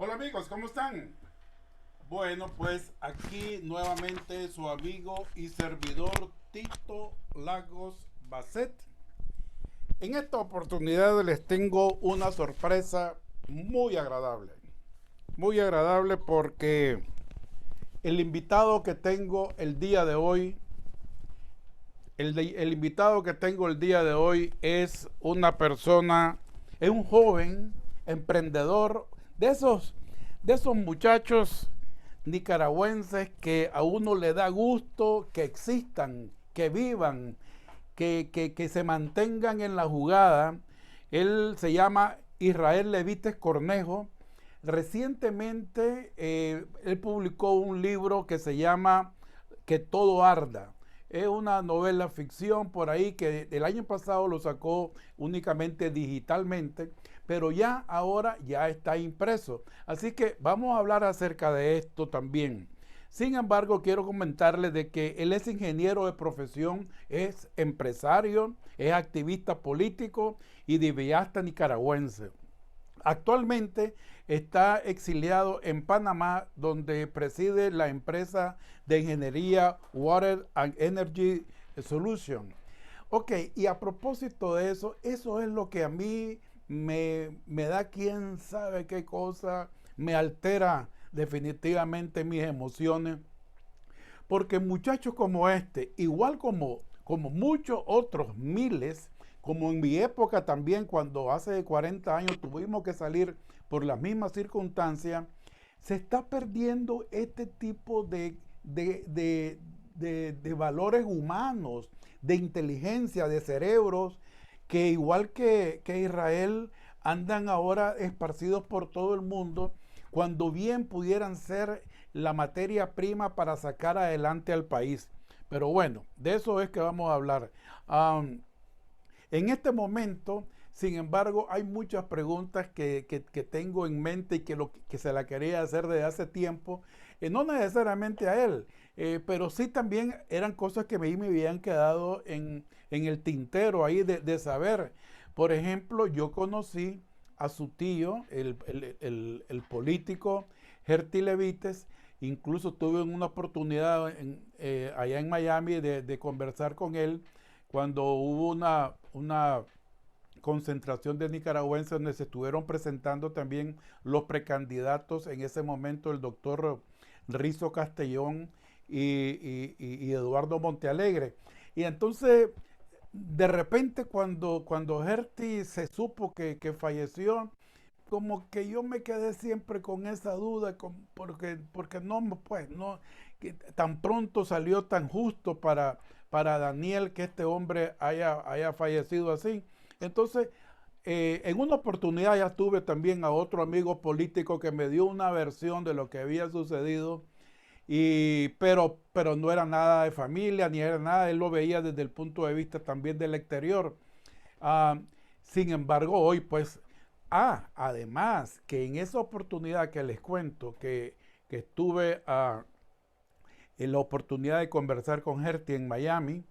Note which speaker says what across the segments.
Speaker 1: Hola amigos, ¿cómo están? Bueno, pues aquí nuevamente su amigo y servidor Tito Lagos Basset. En esta oportunidad les tengo una sorpresa muy agradable. Muy agradable porque el invitado que tengo el día de hoy, el invitado que tengo el día de hoy es una persona, es un joven emprendedor de esos muchachos nicaragüenses que a uno le da gusto que existan, que vivan, que se mantengan en la jugada. Él se llama Israel Levites Cornejo. Recientemente él publicó un libro que se llama Que todo arda. Es una novela ficción por ahí que el año pasado lo sacó únicamente digitalmente, pero ya ahora ya está impreso. Así que vamos a hablar acerca de esto también. Sin embargo, quiero comentarles de que él es ingeniero de profesión, es empresario, es activista político y cineasta nicaragüense. Actualmente está exiliado en Panamá, donde preside la empresa de ingeniería Water and Energy Solution. Ok, y a propósito de eso es lo que a mí me da quién sabe qué cosa, me altera definitivamente mis emociones, porque muchachos como este, igual como muchos otros miles, como en mi época también, cuando hace 40 años tuvimos que salir por las mismas circunstancias, se está perdiendo este tipo de valores humanos, de inteligencia, de cerebros, que igual que Israel, andan ahora esparcidos por todo el mundo, cuando bien pudieran ser la materia prima para sacar adelante al país. Pero bueno, de eso es que vamos a hablar. En este momento, sin embargo, hay muchas preguntas que tengo en mente y que se la quería hacer desde hace tiempo, no necesariamente a él, pero sí también eran cosas que me habían quedado en el tintero ahí de saber. Por ejemplo, yo conocí a su tío, el político Gerty Levites. Incluso tuve una oportunidad allá en Miami de conversar con él cuando hubo una concentración de nicaragüenses donde se estuvieron presentando también los precandidatos en ese momento, el doctor Rizo Castellón y Eduardo Montealegre. Y entonces, de repente, cuando Gerty se supo que falleció, como que yo me quedé siempre con esa duda, porque no, pues, no, que tan pronto salió tan justo para Daniel que este hombre haya fallecido así. Entonces, en una oportunidad ya tuve también a otro amigo político que me dio una versión de lo que había sucedido, pero no era nada de familia, ni era nada, él lo veía desde el punto de vista también del exterior. Ah, Sin embargo, hoy pues, además que en esa oportunidad que les cuento, que estuve en la oportunidad de conversar con Gertie en Miami,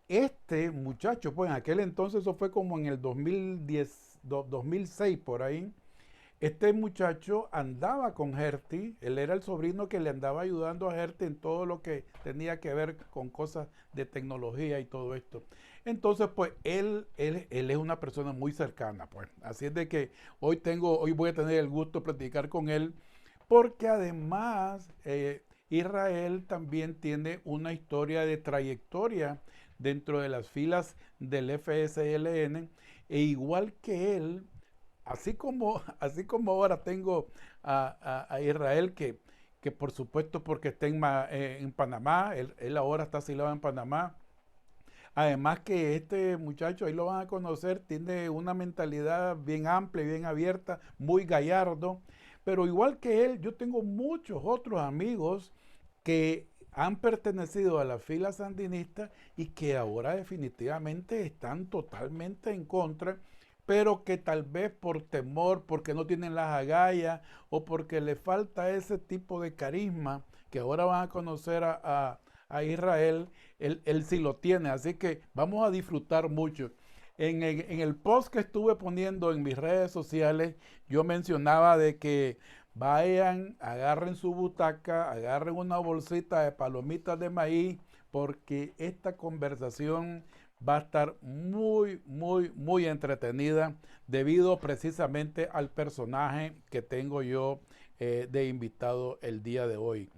Speaker 1: este muchacho, pues en aquel entonces, eso fue como en el 2010, 2006 por ahí, este muchacho andaba con Gertie, él era el sobrino que le andaba ayudando a Gertie en todo lo que tenía que ver con cosas de tecnología y todo esto. Entonces, pues él es una persona muy cercana, pues. Así es de que hoy voy a tener el gusto de platicar con él, porque además Israel también tiene una historia de trayectoria dentro de las filas del FSLN, e igual que él, así como ahora tengo a Israel, que por supuesto porque está en Panamá, él ahora está asilado en Panamá. Además que este muchacho, ahí lo van a conocer, tiene una mentalidad bien amplia y bien abierta, muy gallardo. Pero igual que él, yo tengo muchos otros amigos que han pertenecido a la fila sandinista y que ahora definitivamente están totalmente en contra, pero que tal vez por temor, porque no tienen las agallas o porque le falta ese tipo de carisma que ahora van a conocer a Israel, él sí lo tiene. Así que vamos a disfrutar mucho. en el post que estuve poniendo en mis redes sociales, yo mencionaba de que vayan, agarren su butaca, agarren una bolsita de palomitas de maíz, porque esta conversación va a estar muy, muy, muy entretenida debido precisamente al personaje que tengo yo de invitado el día de hoy.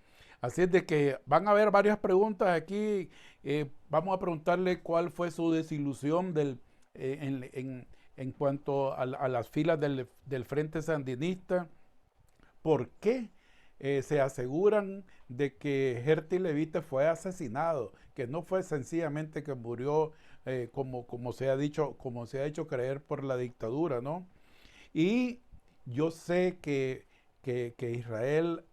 Speaker 1: Así es de que van a haber varias preguntas aquí. Vamos a preguntarle cuál fue su desilusión en cuanto a las filas del Frente Sandinista. ¿Por qué se aseguran de que Herty Levite fue asesinado? Que no fue sencillamente que murió como se ha dicho, como se ha hecho creer por la dictadura, ¿no? Y yo sé que Israel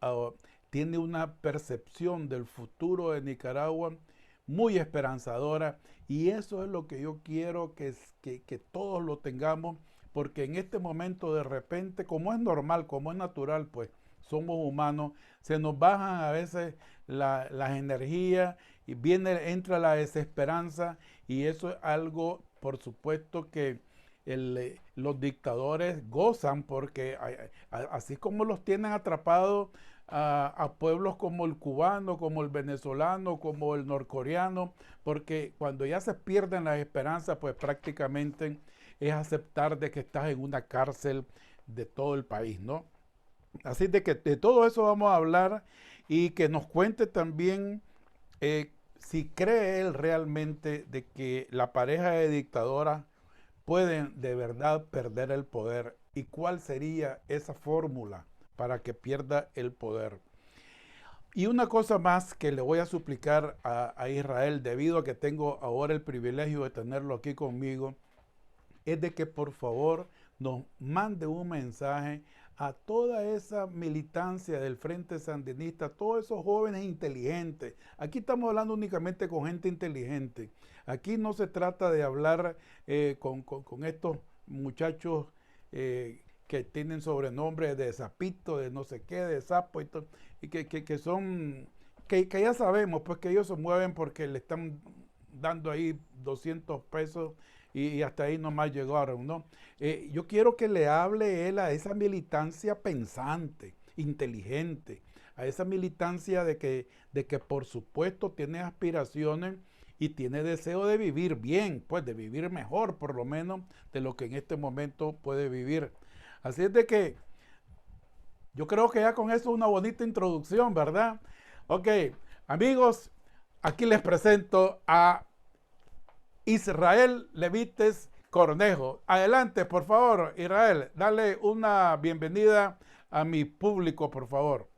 Speaker 1: tiene una percepción del futuro de Nicaragua muy esperanzadora, y eso es lo que yo quiero que todos lo tengamos, porque en este momento de repente, como es normal, como es natural, pues somos humanos, se nos bajan a veces las energías y entra la desesperanza, y eso es algo, por supuesto, que los dictadores gozan, porque así como los tienen atrapados a pueblos como el cubano, como el venezolano, como el norcoreano, porque cuando ya se pierden las esperanzas, pues prácticamente es aceptar de que estás en una cárcel de todo el país, ¿no? Así de que de todo eso vamos a hablar, y que nos cuente también si cree él realmente de que la pareja de dictadoras pueden de verdad perder el poder, y cuál sería esa fórmula para que pierda el poder. Y una cosa más que le voy a suplicar a Israel, debido a que tengo ahora el privilegio de tenerlo aquí conmigo, es de que por favor nos mande un mensaje a toda esa militancia del Frente Sandinista, todos esos jóvenes inteligentes. Aquí estamos hablando únicamente con gente inteligente. Aquí no se trata de hablar con estos muchachos que tienen sobrenombres de sapito, de no sé qué, de sapo, y que son, que ya sabemos, pues que ellos se mueven porque le están dando ahí 200 pesos y hasta ahí nomás llegaron, ¿no? Yo quiero que le hable él a esa militancia pensante, inteligente, a esa militancia de que por supuesto tiene aspiraciones y tiene deseo de vivir bien, pues de vivir mejor por lo menos de lo que en este momento puede vivir. Así es de que yo creo que ya con eso es una bonita introducción, ¿verdad? Ok, amigos, aquí les presento a Israel Levites Cornejo. Adelante, por favor, Israel, dale una bienvenida a mi público, por favor.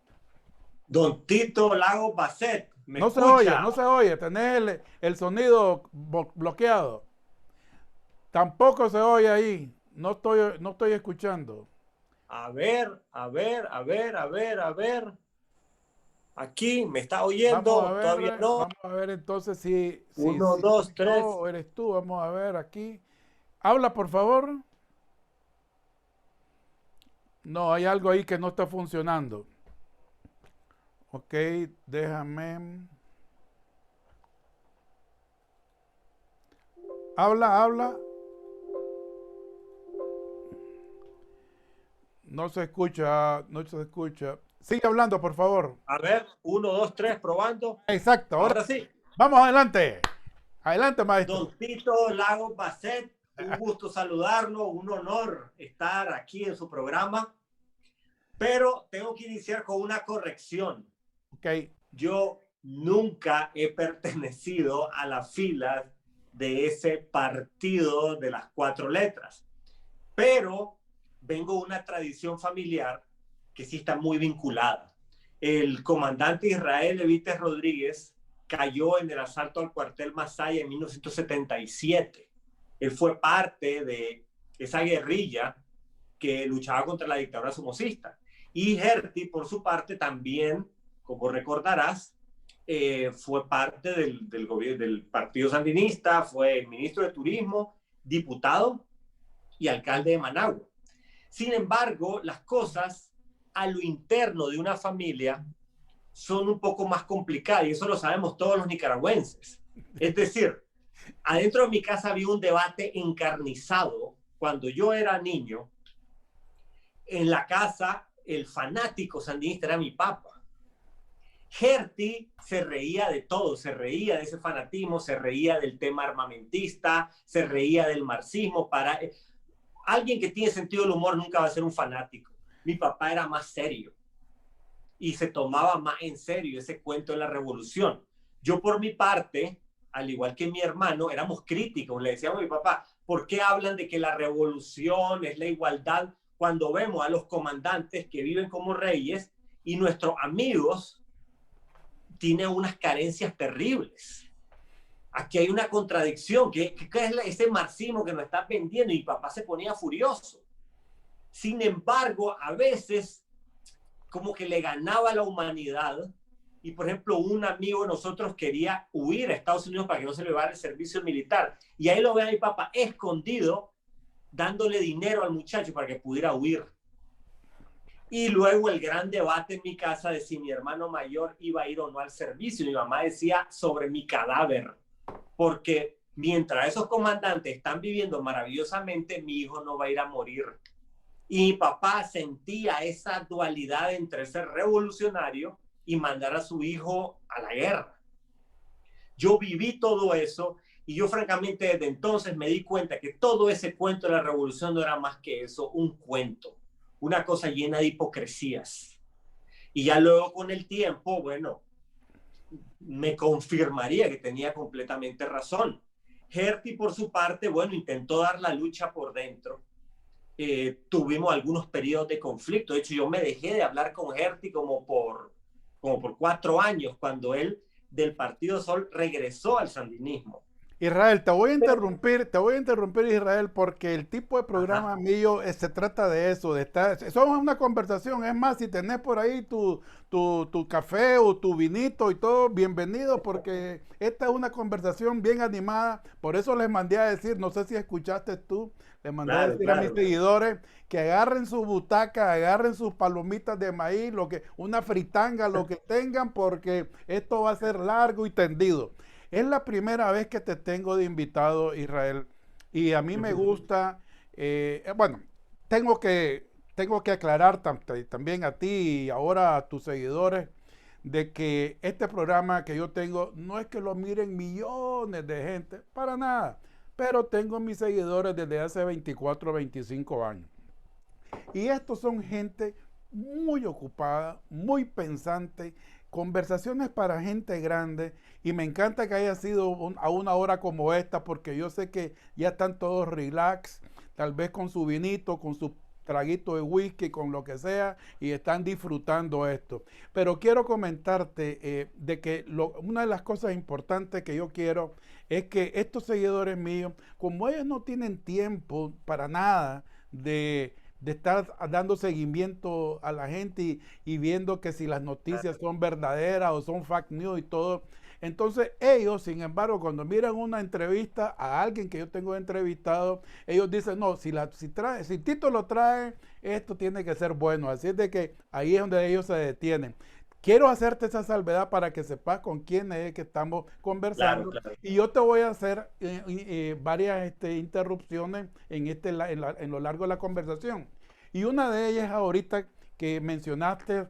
Speaker 2: Don Tito Lago Basset, ¿me
Speaker 1: No se oye,
Speaker 2: escucha?
Speaker 1: no se oye, tenés el sonido bloqueado. Tampoco se oye ahí, no estoy escuchando.
Speaker 2: A ver, a ver, a ver, a ver, a ver. Aquí, ¿me está
Speaker 1: Vamos a
Speaker 2: oyendo? Todavía
Speaker 1: ver,
Speaker 2: no.
Speaker 1: vamos a ver entonces si
Speaker 2: Uno,
Speaker 1: soy
Speaker 2: dos,
Speaker 1: yo
Speaker 2: tres.
Speaker 1: o eres tú. Vamos a ver aquí. Habla, por favor. No, hay algo ahí que no está funcionando. Ok, déjame. Habla, habla. No se escucha, no se escucha. Sigue hablando, por favor.
Speaker 2: A ver, uno, dos, tres, probando.
Speaker 1: Exacto, ahora
Speaker 2: Ahora sí.
Speaker 1: vamos adelante. Adelante, maestro.
Speaker 2: Don Tito Lago Basset, un gusto saludarlo, un honor estar aquí en su programa. Pero tengo que iniciar con una corrección.
Speaker 1: Ok,
Speaker 2: Yo nunca he pertenecido a la fila de ese partido de las cuatro letras, pero vengo de una tradición familiar que sí está muy vinculada. El comandante Israel Levites Rodríguez cayó en el asalto al cuartel Masaya en 1977. Él fue parte de esa guerrilla que luchaba contra la dictadura somocista. Y Herty, por su parte, también, como recordarás, fue parte del gobierno del Partido Sandinista, fue ministro de Turismo, diputado y alcalde de Managua. Sin embargo, las cosas a lo interno de una familia son un poco más complicadas, y eso lo sabemos todos los nicaragüenses. Es decir, adentro de mi casa había un debate encarnizado. Cuando yo era niño, en la casa, el fanático sandinista era mi papá. Herty se reía de todo, se reía de ese fanatismo, se reía del tema armamentista, se reía del marxismo. Para alguien que tiene sentido del humor nunca va a ser un fanático. Mi papá era más serio y se tomaba más en serio ese cuento de la revolución. Yo por mi parte, al igual que mi hermano, éramos críticos. Le decíamos a mi papá, ¿por qué hablan de que la revolución es la igualdad cuando vemos a los comandantes que viven como reyes y nuestros amigos tienen unas carencias terribles? Aquí hay una contradicción. ¿Qué es ese marxismo que nos está vendiendo? Y mi papá se ponía furioso. Sin embargo, a veces como que le ganaba a la humanidad. Y, por ejemplo, un amigo de nosotros quería huir a Estados Unidos para que no se le llevara el servicio militar. Y ahí lo ve a mi papá escondido, dándole dinero al muchacho para que pudiera huir. Y luego el gran debate en mi casa de si mi hermano mayor iba a ir o no al servicio. Mi mamá decía sobre mi cadáver, porque mientras esos comandantes están viviendo maravillosamente, mi hijo no va a ir a morir. Y mi papá sentía esa dualidad entre ser revolucionario y mandar a su hijo a la guerra. Yo viví todo eso y yo francamente desde entonces me di cuenta que todo ese cuento de la revolución no era más que eso, un cuento, una cosa llena de hipocresías. Y ya luego con el tiempo, bueno, me confirmaría que tenía completamente razón. Herty, por su parte, bueno, intentó dar la lucha por dentro. Tuvimos algunos periodos de conflicto. De hecho, yo me dejé de hablar con Herty como por 4 años, cuando él del Partido Sol regresó al sandinismo.
Speaker 1: Israel, te voy a interrumpir Israel, porque el tipo de programa mío se trata de eso, de estar, eso es una conversación. Es más, si tenés por ahí tu café o tu vinito y todo, bienvenido, porque esta es una conversación bien animada. Por eso les mandé a decir, no sé si escuchaste tú, les mandé a decir a mis seguidores que agarren su butaca, agarren sus palomitas de maíz, una fritanga, lo que tengan, porque esto va a ser largo y tendido. Es la primera vez que te tengo de invitado, Israel, y a mí me gusta, bueno, tengo que aclarar también a ti y ahora a tus seguidores de que este programa que yo tengo no es que lo miren millones de gente, para nada, pero tengo mis seguidores desde hace 24 o 25 años. Y estos son gente muy ocupada, muy pensante, conversaciones para gente grande, y me encanta que haya sido a una hora como esta, porque yo sé que ya están todos relax, tal vez con su vinito, con su traguito de whisky, con lo que sea, y están disfrutando esto. Pero quiero comentarte de que una de las cosas importantes que yo quiero es que estos seguidores míos, como ellos no tienen tiempo para nada de estar dando seguimiento a la gente y viendo que si las noticias son verdaderas o son fake news y todo. Entonces ellos, sin embargo, cuando miran una entrevista a alguien que yo tengo entrevistado, ellos dicen, no, si Tito lo trae, esto tiene que ser bueno. Así es de que ahí es donde ellos se detienen. Quiero hacerte esa salvedad para que sepas con quién es que estamos conversando. Claro. Y yo te voy a hacer varias interrupciones en lo largo de la conversación. Y una de ellas ahorita que mencionaste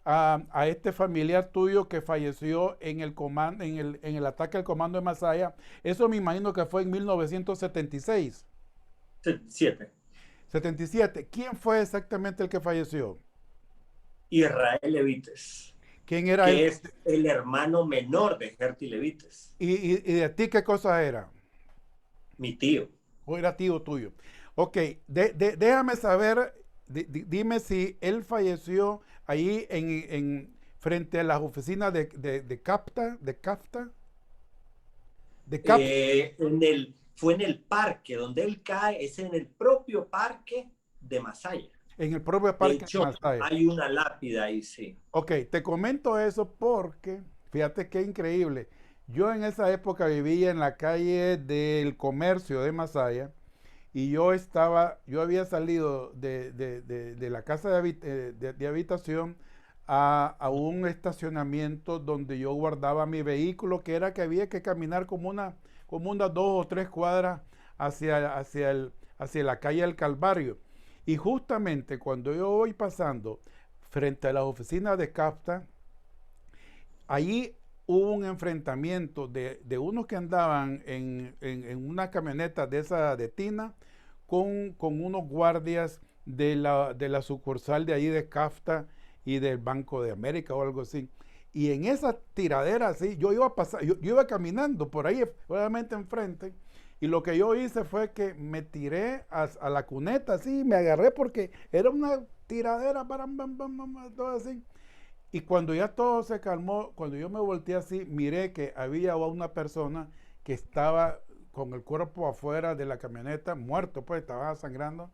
Speaker 1: a este familiar tuyo que falleció en el ataque al comando de Masaya. Eso me imagino que fue en 1976. 77. ¿Quién fue exactamente el que falleció?
Speaker 2: Israel Levites.
Speaker 1: ¿Quién era
Speaker 2: él? Que es el hermano menor de Herty Levites.
Speaker 1: ¿Y de ti qué cosa era?
Speaker 2: Mi tío.
Speaker 1: ¿O era tío tuyo? Ok, déjame saber, dime si él falleció ahí frente a las oficinas de CAFTA.
Speaker 2: Fue en el parque, donde él cae, es en el propio parque de Masaya.
Speaker 1: En el propio parque
Speaker 2: de Masaya. Hay una lápida ahí, sí.
Speaker 1: Ok, te comento eso porque, fíjate qué increíble. Yo en esa época vivía en la calle del Comercio de Masaya y yo había salido de la casa de habitación a un estacionamiento donde yo guardaba mi vehículo, que había que caminar como como unas 2 o 3 cuadras hacia la calle del Calvario. Y justamente cuando yo voy pasando frente a las oficinas de CAFTA, allí hubo un enfrentamiento de unos que andaban en una camioneta de esa de Tina con unos guardias de la sucursal de allí de CAFTA y del Banco de América o algo así. Y en esa tiradera así, yo iba a pasar, yo iba caminando por ahí, obviamente enfrente, y lo que yo hice fue que me tiré a la cuneta así, me agarré porque era una tiradera, todo así. Y cuando ya todo se calmó, cuando yo me volteé así, miré que había una persona que estaba con el cuerpo afuera de la camioneta, muerto, pues estaba sangrando.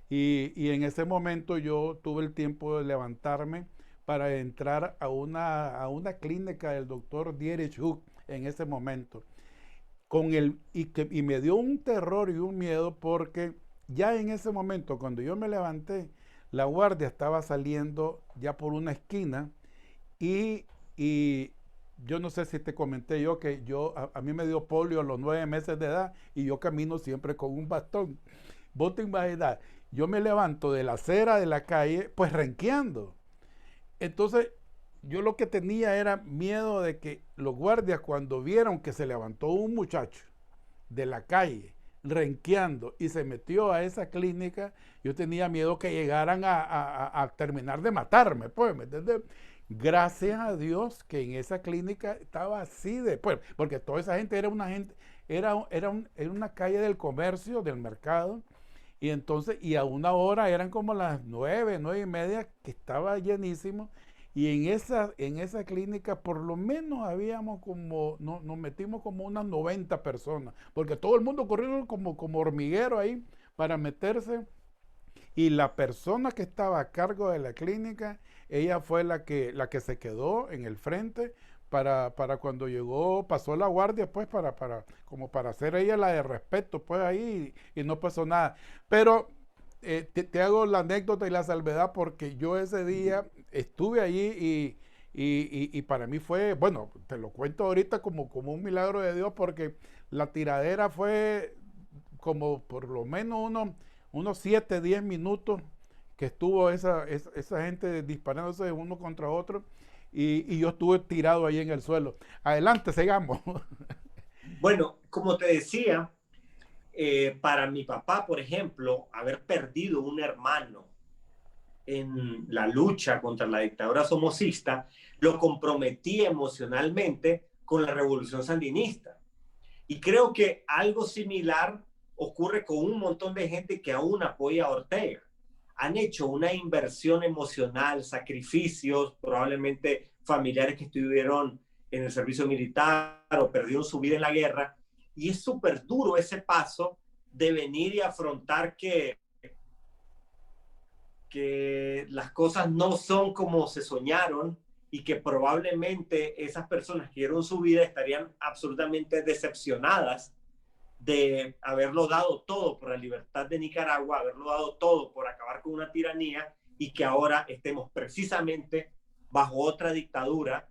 Speaker 1: Y en ese momento yo tuve el tiempo de levantarme para entrar a una clínica del doctor Dietrich Hook en ese momento. Y me dio un terror y un miedo porque ya en ese momento, cuando yo me levanté, la guardia estaba saliendo ya por una esquina y yo no sé si te comenté yo que a mí me dio polio a los 9 meses de edad y yo camino siempre con un bastón. Vos te imaginas, yo me levanto de la acera de la calle, pues renqueando. Entonces, yo lo que tenía era miedo de que los guardias, cuando vieron que se levantó un muchacho de la calle, renqueando, y se metió a esa clínica, yo tenía miedo que llegaran a terminar de matarme, pues, ¿me entiendes? Gracias a Dios que en esa clínica estaba así después, porque toda esa gente era una gente, era una calle del comercio, del mercado, y entonces, y a una hora eran como las 9, 9:30, que estaba llenísimo, y en esa clínica por lo menos habíamos nos metimos como unas 90 personas, porque todo el mundo corrió como hormiguero ahí para meterse, y la persona que estaba a cargo de la clínica, ella fue la que se quedó en el frente para cuando llegó, pasó la guardia, pues como para hacer ella la de respeto, pues ahí, y no pasó nada. Pero te hago la anécdota y la salvedad porque yo ese día estuve allí y para mí fue, bueno, te lo cuento ahorita como un milagro de Dios porque la tiradera fue como por lo menos unos 7, 10 minutos que estuvo esa gente disparándose uno contra otro y yo estuve tirado ahí en el suelo. Adelante, sigamos.
Speaker 2: Bueno, como te decía, para mi papá, por ejemplo, haber perdido un hermano en la lucha contra la dictadura somocista lo comprometía emocionalmente con la revolución sandinista. Y creo que algo similar ocurre con un montón de gente que aún apoya a Ortega. Han hecho una inversión emocional, sacrificios, probablemente familiares que estuvieron en el servicio militar o perdieron su vida en la guerra. Y es súper duro ese paso de venir y afrontar que las cosas no son como se soñaron y que probablemente esas personas que dieron su vida estarían absolutamente decepcionadas de haberlo dado todo por la libertad de Nicaragua, haberlo dado todo por acabar con una tiranía y que ahora estemos precisamente bajo otra dictadura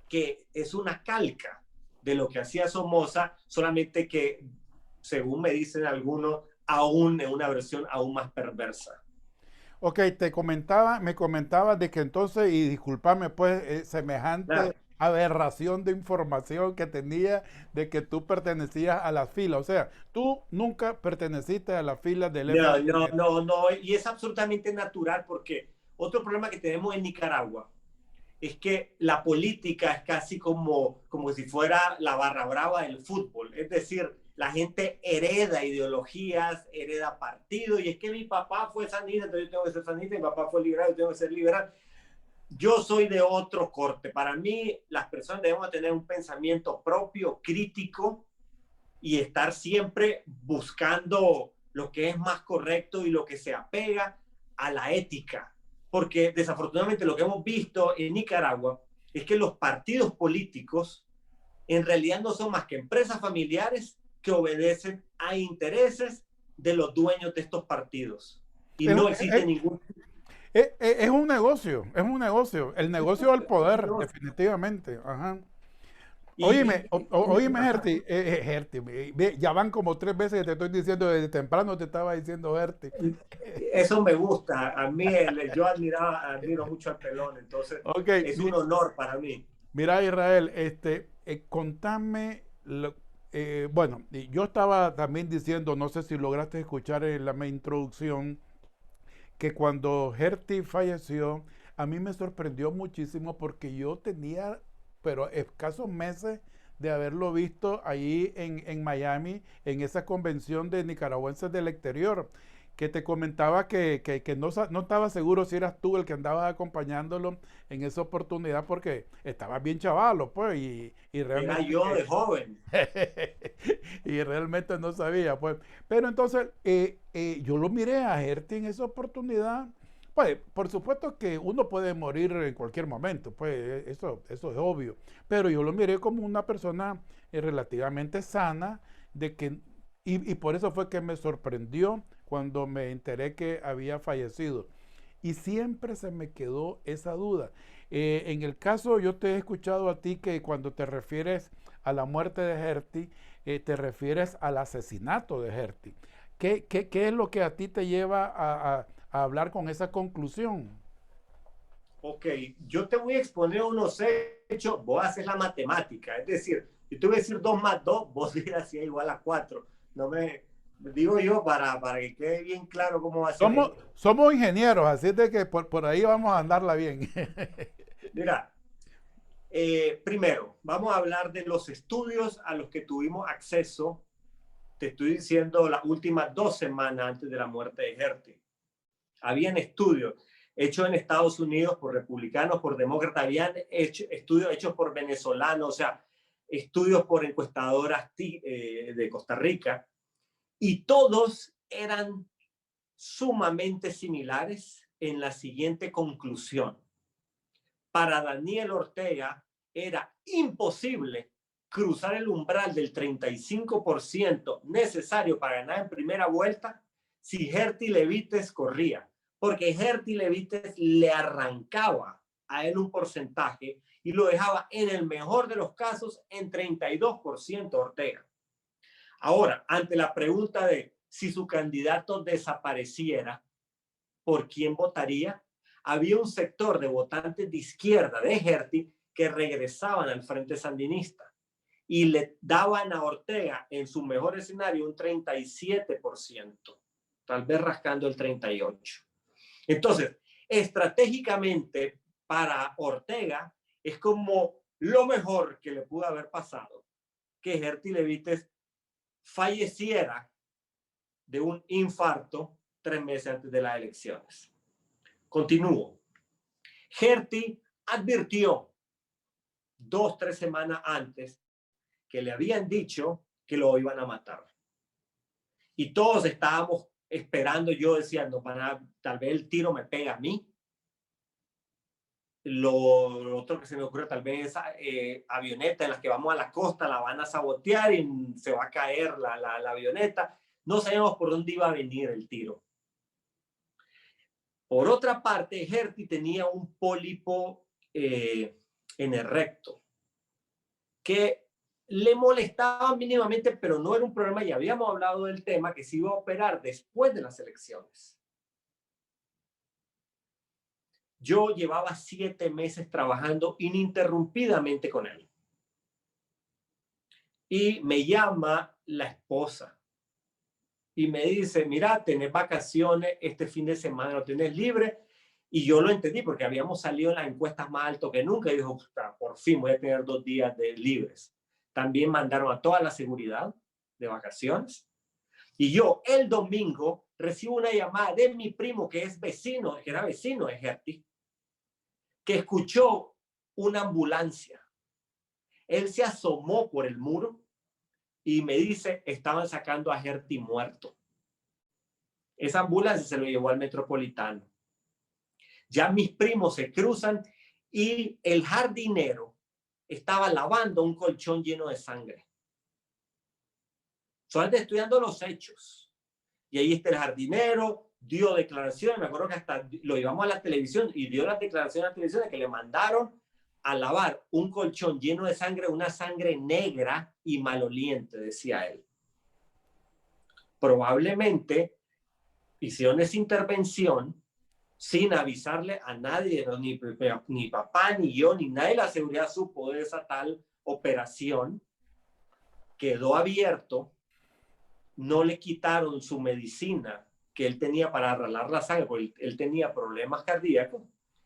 Speaker 2: que es una calca de lo que hacía Somoza, solamente que, según me dicen algunos, aún en una versión aún más perversa.
Speaker 1: Ok, me comentaba de que entonces, y discúlpame pues, semejante
Speaker 2: Claro.
Speaker 1: aberración de información que tenía de que tú pertenecías a la fila. O sea, tú nunca perteneciste a la fila del
Speaker 2: No, no,
Speaker 1: FDLN.
Speaker 2: no, no, y es absolutamente natural porque otro problema que tenemos en Nicaragua es que la política es casi como si fuera la barra brava del fútbol. Es decir, la gente hereda ideologías, hereda partidos, y es que mi papá fue sanista, entonces yo tengo que ser sanista, mi papá fue liberal, yo tengo que ser liberal. Yo soy de otro corte. Para mí, las personas debemos tener un pensamiento propio, crítico, y estar siempre buscando lo que es más correcto y lo que se apega a la ética. Porque desafortunadamente lo que hemos visto en Nicaragua es que los partidos políticos en realidad no son más que empresas familiares que obedecen a intereses de los dueños de estos partidos. Y
Speaker 1: Es,
Speaker 2: no
Speaker 1: un-
Speaker 2: existe ningún...
Speaker 1: es un negocio, el negocio del poder, definitivamente. Ajá. Óyeme, óyeme,
Speaker 2: Ajá.
Speaker 1: Gerti, Gerti, ya van como 3 veces que te estoy diciendo, desde temprano te estaba diciendo Gerti.
Speaker 2: Eso me gusta. A mí, yo admiro mucho al pelón, entonces
Speaker 1: Ok,
Speaker 2: es un honor para mí.
Speaker 1: mira, Israel, contame, bueno, y yo estaba también diciendo, no sé si lograste escuchar en la mi introducción, que cuando Hertie falleció, a mí me sorprendió muchísimo porque yo tenía, pero escasos meses de haberlo visto ahí en Miami, en esa convención de nicaragüenses del exterior, que te comentaba que no, no estaba seguro si eras tú el que andabas acompañándolo en esa oportunidad porque estabas bien chavalo, pues, y
Speaker 2: Era
Speaker 1: realmente
Speaker 2: yo de joven.
Speaker 1: y realmente no sabía, pues. Pero entonces yo lo miré a Herty en esa oportunidad. Pues, por supuesto que uno puede morir en cualquier momento, pues eso es obvio. Pero yo lo miré como una persona relativamente sana, de que, y por eso fue que me sorprendió cuando me enteré que había fallecido. Y siempre se me quedó esa duda. En el caso, yo te he escuchado a ti que cuando te refieres a la muerte de Herty, te refieres al asesinato de Herty. ¿Qué es lo que a ti te lleva a hablar con esa conclusión?
Speaker 2: Ok, yo te voy a exponer unos hechos, vos haces la matemática, es decir, yo te voy a decir 2 más 2, vos dirás si es igual a 4. No me digo yo para que quede bien claro cómo va a ser
Speaker 1: Somos,
Speaker 2: esto.
Speaker 1: somos ingenieros, así de que por ahí vamos a andarla bien.
Speaker 2: Mira, primero, vamos a hablar de los estudios a los que tuvimos acceso. Te estoy diciendo las últimas 2 semanas antes de la muerte de Herty. Habían estudios hechos en Estados Unidos por republicanos, por demócratas, habían estudios hechos por venezolanos, o sea, estudios por encuestadoras de Costa Rica, y todos eran sumamente similares en la siguiente conclusión. Para Daniel Ortega era imposible cruzar el umbral del 35% necesario para ganar en primera vuelta si Herty Levites corría, porque Herty Levites le arrancaba a él un porcentaje y lo dejaba en el mejor de los casos en 32% Ortega. Ahora, ante la pregunta de si su candidato desapareciera, ¿por quién votaría? Había un sector de votantes de izquierda de Herty que regresaban al Frente Sandinista y le daban a Ortega en su mejor escenario un 37%, tal vez rascando el 38%. Entonces, estratégicamente para Ortega es como lo mejor que le pudo haber pasado que Herty Levites falleciera de un infarto 3 meses antes de las elecciones. Continúo. Herty advirtió 2, 3 semanas antes que le habían dicho que lo iban a matar. Y todos estábamos esperando, yo decía, no, tal vez el tiro me pega a mí. Lo otro que se me ocurre, tal vez avioneta en las que vamos a la costa, la van a sabotear y se va a caer la avioneta. No sabemos por dónde iba a venir el tiro. Por otra parte, Herty tenía un pólipo en el recto que le molestaba mínimamente, pero no era un problema. Ya habíamos hablado del tema que se iba a operar después de las elecciones. Yo llevaba 7 meses trabajando ininterrumpidamente con él. Y me llama la esposa y me dice, mira, tenés vacaciones este fin de semana, lo tenés libre. Y yo lo entendí porque habíamos salido en las encuestas más alto que nunca y dijo, por fin voy a tener 2 días de libres. También mandaron a toda la seguridad de vacaciones. Y yo el domingo recibo una llamada de mi primo que es vecino, que era vecino de Herty, que escuchó una ambulancia. Él se asomó por el muro y me dice, estaban sacando a Herty muerto. Esa ambulancia se lo llevó al Metropolitano. Ya mis primos se cruzan y el jardinero estaba lavando un colchón lleno de sangre. Solamente estudiando los hechos. Y ahí está el jardinero, dio declaraciones, me acuerdo que hasta lo llevamos a la televisión y dio las declaraciones a la televisión de que le mandaron a lavar un colchón lleno de sangre, una sangre negra y maloliente, decía él. Probablemente hicieron esa intervención sin avisarle a nadie, ni papá, ni yo, ni nadie de la seguridad supo de esa tal operación. Quedó abierto, no le quitaron su medicina que él tenía para arreglar la sangre, porque él tenía problemas cardíacos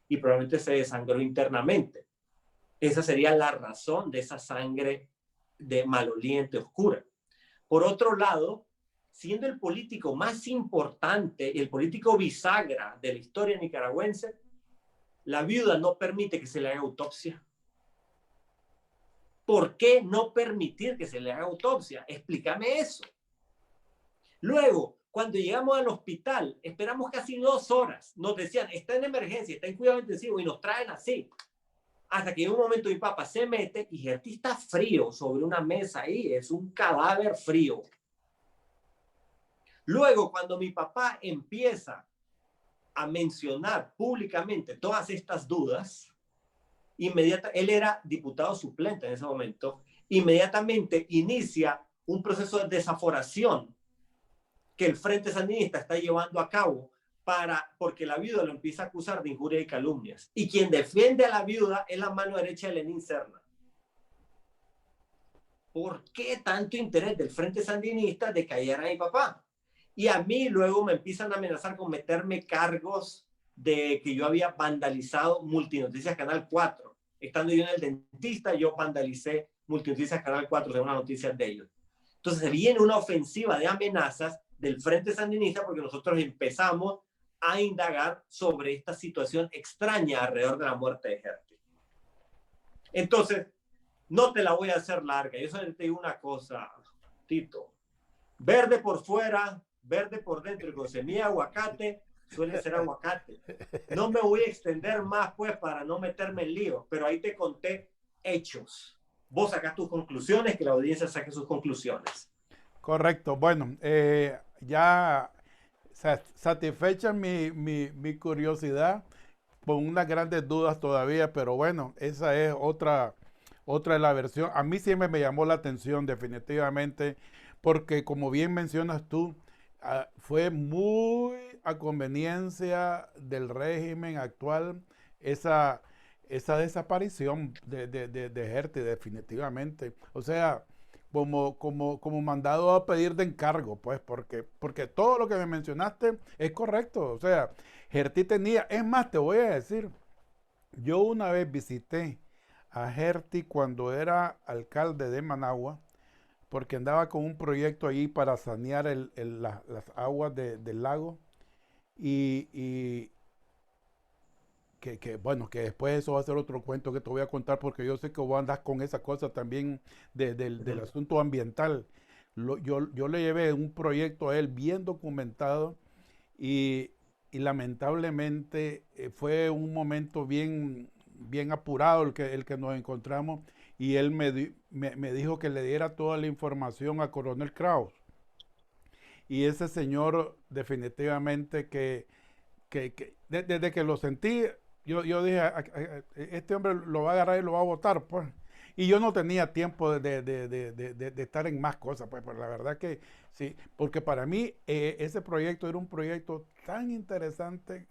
Speaker 2: y probablemente se desangró internamente. Esa sería la razón de esa sangre de maloliente oscura. Por otro lado, siendo el político más importante, el político bisagra de la historia nicaragüense, la viuda no permite que se le haga autopsia. ¿Por qué no permitir que se le haga autopsia? Explícame eso. Luego, cuando llegamos al hospital, esperamos casi 2 horas. Nos decían, está en emergencia, está en cuidado intensivo, y nos traen así. Hasta que en un momento mi papá se mete y Gertie está frío sobre una mesa ahí, es un cadáver frío. Luego, cuando mi papá empieza a mencionar públicamente todas estas dudas, él era diputado suplente en ese momento, inmediatamente inicia un proceso de desaforación que el Frente Sandinista está llevando a cabo porque la viuda lo empieza a acusar de injuria y calumnias. Y quien defiende a la viuda es la mano derecha de Lenín Serna. ¿Por qué tanto interés del Frente Sandinista de callar a mi papá? Y a mí luego me empiezan a amenazar con meterme cargos de que yo había vandalizado Multinoticias Canal 4. Estando yo en el dentista, yo vandalicé Multinoticias Canal 4 de unas noticias de ellos. Entonces viene una ofensiva de amenazas del Frente Sandinista porque nosotros empezamos a indagar sobre esta situación extraña alrededor de la muerte de Gertie. Entonces, no te la voy a hacer larga. Yo solo te digo una cosa, Tito. Verde por fuera, verde por dentro y con semilla de aguacate, suele ser aguacate. No me voy a extender más, pues, para no meterme en lío, pero ahí te conté hechos. Vos sacás tus conclusiones, que la audiencia saque sus conclusiones.
Speaker 1: Correcto. Bueno, ya satisfecha mi curiosidad, con unas grandes dudas todavía, pero bueno, esa es otra de la versión. A mí siempre me llamó la atención definitivamente, porque como bien mencionas tú, fue muy a conveniencia del régimen actual esa desaparición de Gertie, definitivamente. O sea, como mandado a pedir de encargo, pues, porque todo lo que me mencionaste es correcto. O sea, Gertie tenía, es más, te voy a decir, yo una vez visité a Gertie cuando era alcalde de Managua, porque andaba con un proyecto ahí para sanear las aguas del lago, y bueno, que después eso va a ser otro cuento que te voy a contar, porque yo sé que vos andás con esa cosa también del asunto ambiental. Yo le llevé un proyecto a él bien documentado, y lamentablemente fue un momento bien apurado el que nos encontramos, y él me dijo que le diera toda la información a Coronel Kraus. Y ese señor definitivamente desde que lo sentí, yo dije, este hombre lo va a agarrar y lo va a votar, pues. Y yo no tenía tiempo de estar en más cosas, pues la verdad que sí, porque para mí ese proyecto era un proyecto tan interesante.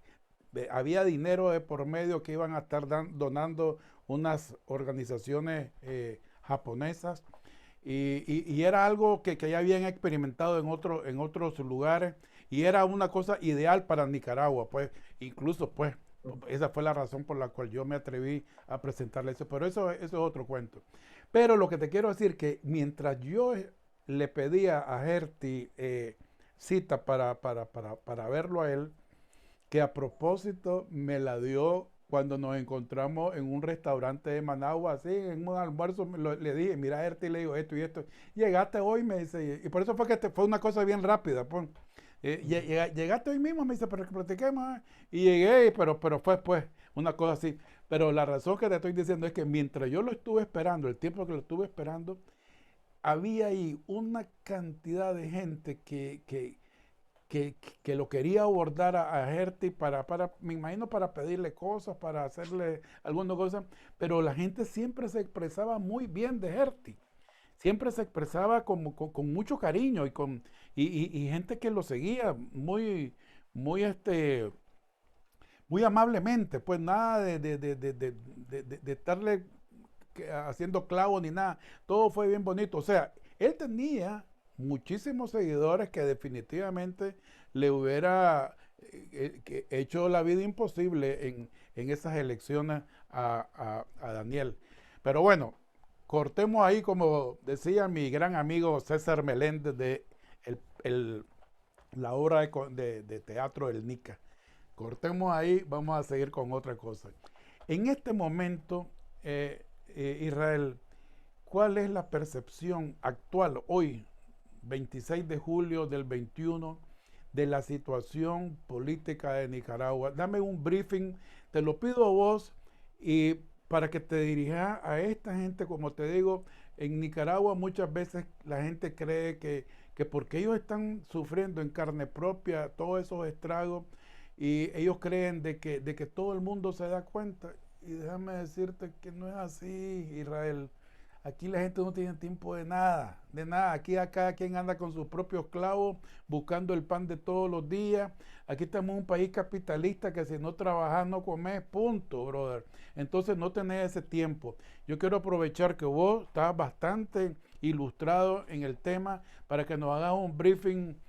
Speaker 1: Había dinero de por medio que iban a estar donando unas organizaciones japonesas, y era algo que ya habían experimentado en otros lugares, y era una cosa ideal para Nicaragua, pues, incluso, pues, esa fue la razón por la cual yo me atreví a presentarle eso, pero eso es otro cuento. Pero lo que te quiero decir que mientras yo le pedía a Gertie cita para verlo a él, que a propósito me la dio cuando nos encontramos en un restaurante de Managua, así, en un almuerzo, le dije, mira, Gertie, le digo esto y esto. Llegaste hoy, me dice, y por eso fue que fue una cosa bien rápida, pues. Llegaste hoy mismo, me dice, pero que platiquemos. Y llegué, pero fue pues una cosa así. Pero la razón que te estoy diciendo es que mientras yo lo estuve esperando, el tiempo que lo estuve esperando, había ahí una cantidad de gente que lo quería abordar a Herty me imagino, para pedirle cosas, para hacerle algunas cosas, pero la gente siempre se expresaba muy bien de Herty. Siempre se expresaba con mucho cariño y gente que lo seguía muy, muy amablemente, pues nada de estarle haciendo clavos ni nada. Todo fue bien bonito. O sea, él tenía muchísimos seguidores que definitivamente le hubiera hecho la vida imposible en esas elecciones a Daniel. Pero bueno, cortemos ahí, como decía mi gran amigo César Meléndez, de el, el, la obra de teatro El Nica. Cortemos ahí, vamos a seguir con otra cosa. En este momento, Israel, ¿cuál es la percepción actual, hoy, 26 de julio del 21, de la situación política de Nicaragua? Dame un briefing, te lo pido a vos, y para que te dirijas a esta gente. Como te digo, en Nicaragua muchas veces la gente cree que porque ellos están sufriendo en carne propia todos esos estragos, y ellos creen de que todo el mundo se da cuenta. Y déjame decirte que no es así, Israel. Aquí la gente no tiene tiempo de nada, de nada. Aquí a cada quien anda con sus propios clavos, buscando el pan de todos los días. Aquí estamos en un país capitalista que si no trabajas no comes, punto, brother. Entonces no tenés ese tiempo. Yo quiero aprovechar que vos estás bastante ilustrado en el tema para que nos hagas un briefing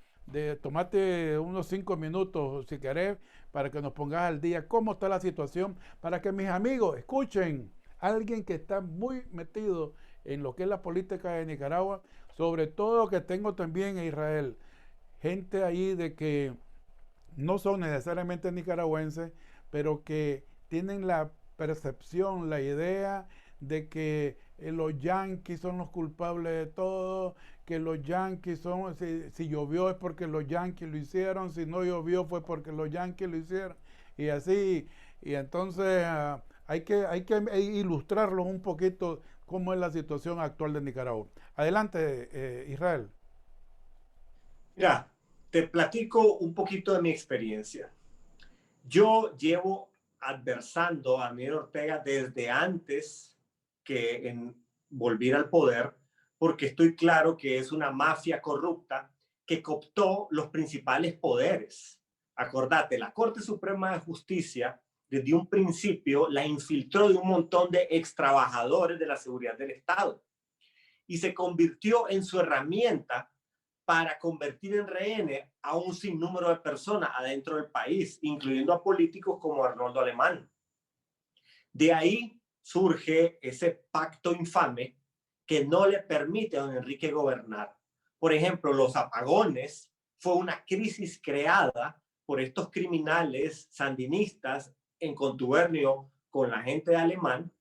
Speaker 1: tomate unos 5 minutos si querés, para que nos pongas al día cómo está la situación, para que mis amigos escuchen a alguien que está muy metido en lo que es la política de Nicaragua, sobre todo que tengo también en Israel, gente ahí de que no son necesariamente nicaragüenses, pero que tienen la percepción, la idea de que los yanquis son los culpables de todo, que los yanquis son, si llovió es porque los yanquis lo hicieron, si no llovió fue porque los yanquis lo hicieron, y así. Y entonces hay que ilustrarlos un poquito cómo es la situación actual de Nicaragua. Adelante, Israel.
Speaker 2: Mira, te platico un poquito de mi experiencia. Yo llevo adversando a Daniel Ortega desde antes que volviera al poder, porque estoy claro que es una mafia corrupta que cooptó los principales poderes. Acordate, la Corte Suprema de Justicia desde un principio la infiltró de un montón de extrabajadores de la seguridad del Estado y se convirtió en su herramienta para convertir en rehenes a un sinnúmero de personas adentro del país, incluyendo a políticos como Arnoldo Alemán. De ahí surge ese pacto infame que no le permite a don Enrique gobernar. Por ejemplo, los apagones fue una crisis creada por estos criminales sandinistas en contubernio con la gente de Alemán,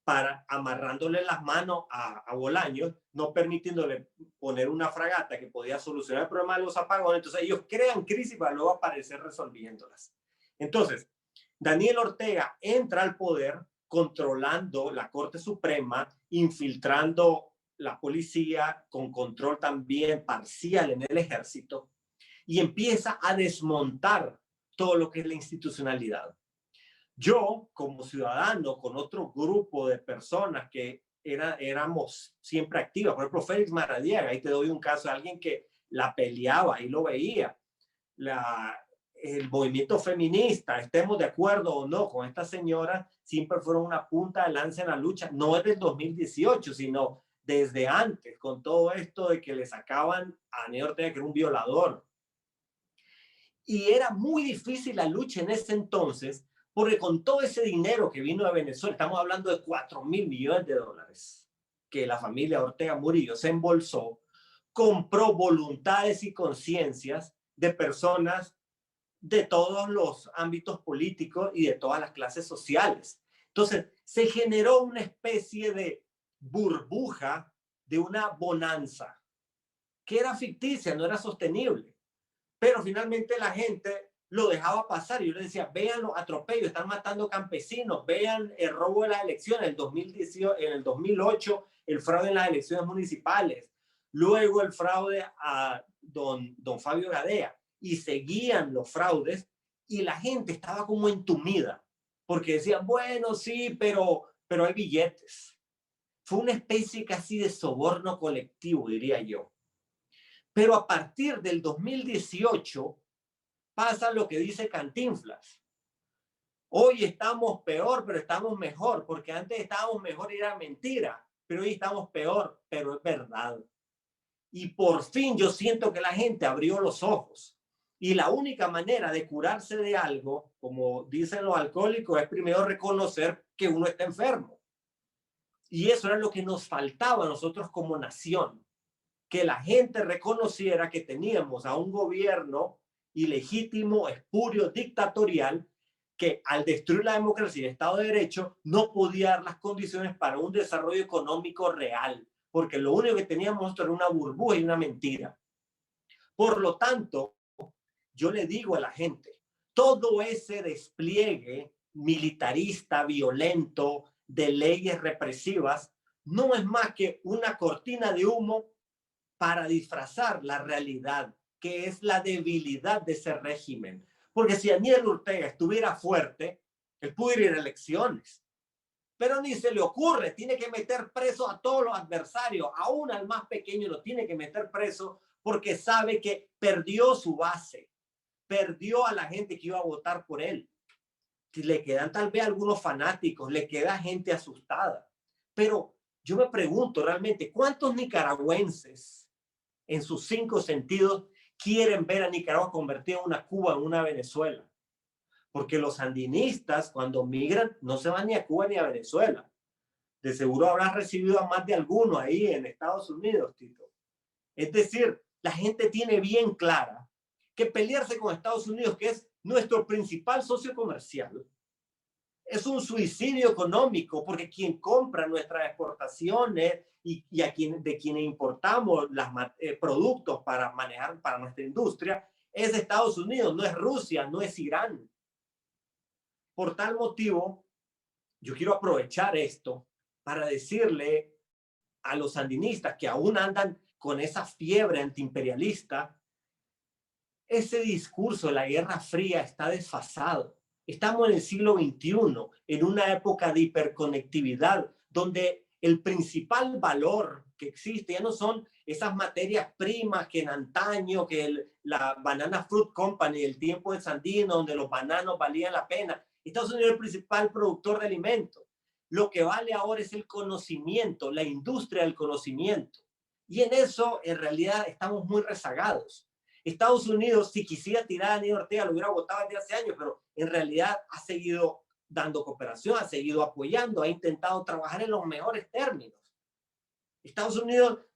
Speaker 2: para amarrándole las manos a Bolaños, no permitiéndole poner una fragata que podía solucionar el problema de los apagones. Entonces ellos crean crisis para luego aparecer resolviéndolas. Entonces, Daniel Ortega entra al poder controlando la Corte Suprema, infiltrando la policía, con control también parcial en el ejército, y empieza a desmontar todo lo que es la institucionalidad. Yo, como ciudadano, con otro grupo de personas que éramos siempre activas, por ejemplo, Félix Maradiaga, ahí te doy un caso de alguien que la peleaba, ahí lo veía, el movimiento feminista, estemos de acuerdo o no con esta señora, siempre fueron una punta de lanza en la lucha, no desde el 2018, sino desde antes, con todo esto de que le sacaban a Daniel Ortega, que era un violador. Y era muy difícil la lucha en ese entonces, porque con todo ese dinero que vino de Venezuela, estamos hablando de 4.000 millones de dólares, que la familia Ortega Murillo se embolsó, compró voluntades y conciencias de personas de todos los ámbitos políticos y de todas las clases sociales. Entonces, se generó una especie de burbuja de una bonanza que era ficticia, no era sostenible. Pero finalmente la gente lo dejaba pasar. Yo le decía, vean los atropellos, están matando campesinos, vean el robo de las elecciones, en el 2008, el fraude en las elecciones municipales, luego el fraude a don Fabio Gadea. y seguían los fraudes y la gente estaba como entumida porque decían, bueno, sí, pero hay billetes. Fue una especie casi de soborno colectivo, diría yo. Pero a partir del 2018 pasa lo que dice Cantinflas. Hoy estamos peor, pero estamos mejor, porque antes estábamos mejor y era mentira, pero hoy estamos peor, pero es verdad. Y por fin yo siento que la gente abrió los ojos. Y la única manera de curarse de algo, como dicen los alcohólicos, es primero reconocer que uno está enfermo. Y eso era lo que nos faltaba a nosotros como nación, que la gente reconociera que teníamos a un gobierno ilegítimo, espurio, dictatorial, que al destruir la democracia y el Estado de Derecho no podía dar las condiciones para un desarrollo económico real, porque lo único que teníamos era una burbuja y una mentira. Por lo tanto, yo le digo a la gente, todo ese despliegue militarista, violento, de leyes represivas, no es más que una cortina de humo para disfrazar la realidad, que es la debilidad de ese régimen. Porque si Daniel Ortega estuviera fuerte, él pudiera ir a elecciones. Pero ni se le ocurre, tiene que meter preso a todos los adversarios, aún al más pequeño lo tiene que meter preso porque sabe que perdió su base, perdió a la gente que iba a votar por él. Le quedan tal vez algunos fanáticos, le queda gente asustada. Pero yo me pregunto realmente, ¿cuántos nicaragüenses en sus 5 sentidos quieren ver a Nicaragua convertida en una Cuba, en una Venezuela? Porque los sandinistas cuando migran no se van ni a Cuba ni a Venezuela. De seguro habrás recibido a más de alguno ahí en Estados Unidos, Tito. Es decir, la gente tiene bien clara que pelearse con Estados Unidos, que es nuestro principal socio comercial, es un suicidio económico, porque quien compra nuestras exportaciones y a de quienes importamos los productos para manejar para nuestra industria es Estados Unidos, no es Rusia, no es Irán. Por tal motivo, yo quiero aprovechar esto para decirle a los sandinistas que aún andan con esa fiebre antiimperialista, ese discurso de la Guerra Fría está desfasado. Estamos en el siglo XXI, en una época de hiperconectividad, donde el principal valor que existe ya no son esas materias primas que en antaño, que la Banana Fruit Company, el tiempo de Sandino, donde los bananos valían la pena. Estados Unidos es el principal productor de alimentos. Lo que vale ahora es el conocimiento, la industria del conocimiento. Y en eso, en realidad, estamos muy rezagados. Estados Unidos, si quisiera tirar a Daniel Ortega, lo hubiera votado desde hace años, pero en realidad ha seguido dando cooperación, ha seguido apoyando, ha intentado trabajar en los mejores términos. Estados Unidos,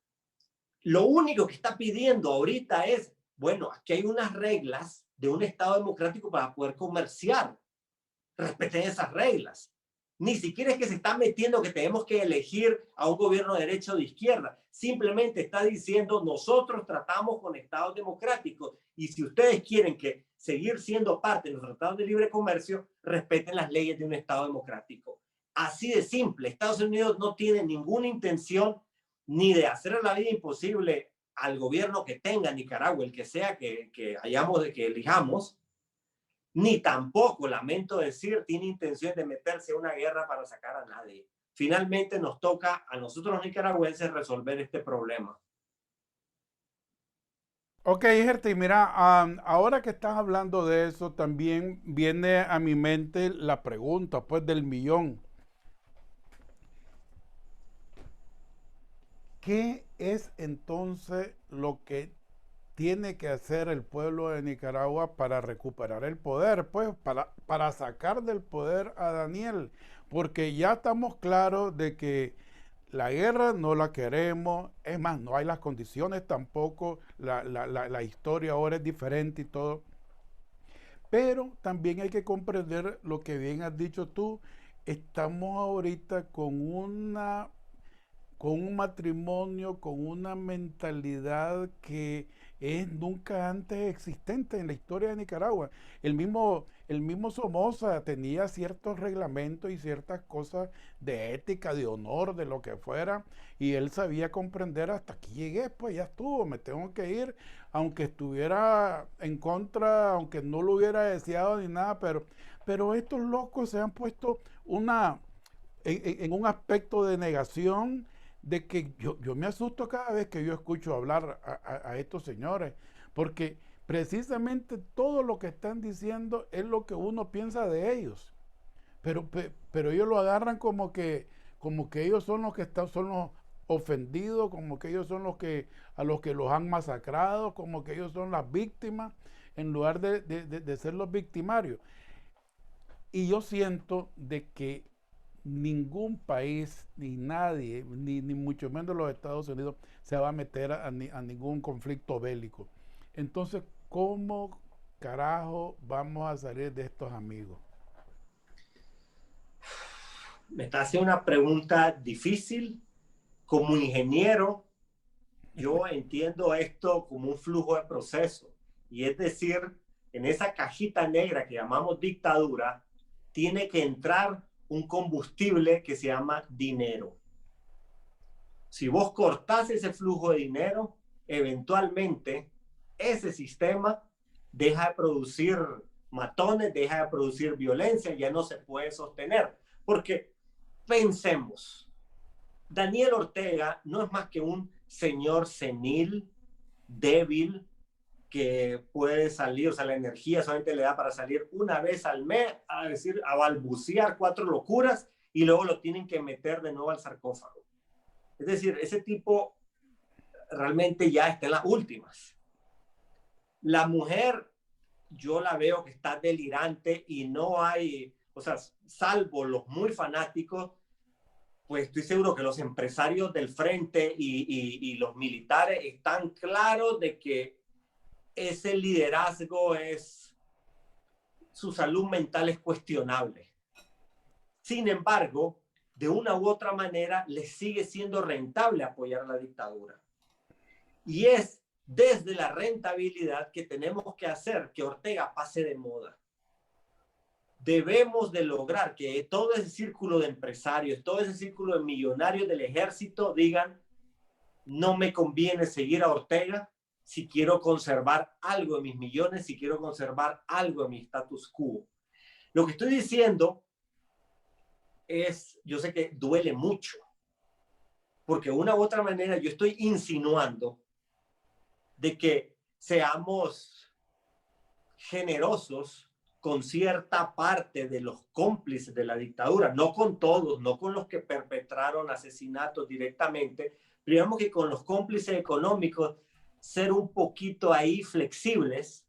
Speaker 2: lo único que está pidiendo ahorita es, bueno, aquí hay unas reglas de un Estado democrático para poder comerciar. Respeten esas reglas. Ni siquiera es que se está metiendo que tenemos que elegir a un gobierno de derecha o de izquierda. Simplemente está diciendo, nosotros tratamos con estados democráticos y si ustedes quieren que seguir siendo parte de los tratados de libre comercio, respeten las leyes de un estado democrático. Así de simple. Estados Unidos no tiene ninguna intención ni de hacer la vida imposible al gobierno que tenga Nicaragua, el que sea que elijamos, ni tampoco, lamento decir, tiene intención de meterse en una guerra para sacar a nadie. Finalmente nos toca a nosotros los nicaragüenses resolver este problema.
Speaker 1: Ok, Gerti, mira, ahora que estás hablando de eso, también viene a mi mente la pregunta, pues, del millón. ¿Qué es entonces lo que tiene que hacer el pueblo de Nicaragua para recuperar el poder? Pues para sacar del poder a Daniel, porque ya estamos claros de que la guerra no la queremos, es más, no hay las condiciones tampoco, la historia ahora es diferente y todo. Pero también hay que comprender lo que bien has dicho tú, estamos ahorita con un matrimonio, con una mentalidad es nunca antes existente en la historia de Nicaragua. El mismo Somoza tenía ciertos reglamentos y ciertas cosas de ética, de honor, de lo que fuera, y él sabía comprender: hasta aquí llegué, pues ya estuvo, me tengo que ir, aunque estuviera en contra, aunque no lo hubiera deseado ni nada, pero estos locos se han puesto en un aspecto de negación, de que yo me asusto cada vez que yo escucho hablar a estos señores, porque precisamente todo lo que están diciendo es lo que uno piensa de ellos, pero ellos lo agarran como que ellos son los que son los ofendidos, como que ellos son a los que los han masacrado, como que ellos son las víctimas, en lugar de ser los victimarios. Y yo siento de que ningún país, ni nadie, ni mucho menos los Estados Unidos, se va a meter a ningún conflicto bélico. Entonces, ¿cómo carajo vamos a salir de estos amigos?
Speaker 2: Me está haciendo una pregunta difícil. Como ingeniero, yo entiendo esto como un flujo de proceso. Y es decir, en esa cajita negra que llamamos dictadura, tiene que entrar un combustible que se llama dinero. Si vos cortás ese flujo de dinero, eventualmente ese sistema deja de producir matones, deja de producir violencia, ya no se puede sostener. Porque pensemos, Daniel Ortega no es más que un señor senil, débil, que puede salir, o sea, la energía solamente le da para salir una vez al mes a balbucear 4 locuras y luego lo tienen que meter de nuevo al sarcófago. Es decir, ese tipo realmente ya está en las últimas. La mujer, yo la veo que está delirante y no hay, o sea, salvo los muy fanáticos, pues estoy seguro que los empresarios del frente y los militares están claros de que ese liderazgo su salud mental es cuestionable. Sin embargo, de una u otra manera, les sigue siendo rentable apoyar la dictadura. Y es desde la rentabilidad que tenemos que hacer que Ortega pase de moda. Debemos de lograr que todo ese círculo de empresarios, todo ese círculo de millonarios del ejército digan: no me conviene seguir a Ortega si quiero conservar algo de mis millones, si quiero conservar algo de mi status quo. Lo que estoy diciendo yo sé que duele mucho, porque de una u otra manera yo estoy insinuando de que seamos generosos con cierta parte de los cómplices de la dictadura, no con todos, no con los que perpetraron asesinatos directamente, pero digamos que con los cómplices económicos, ser un poquito ahí flexibles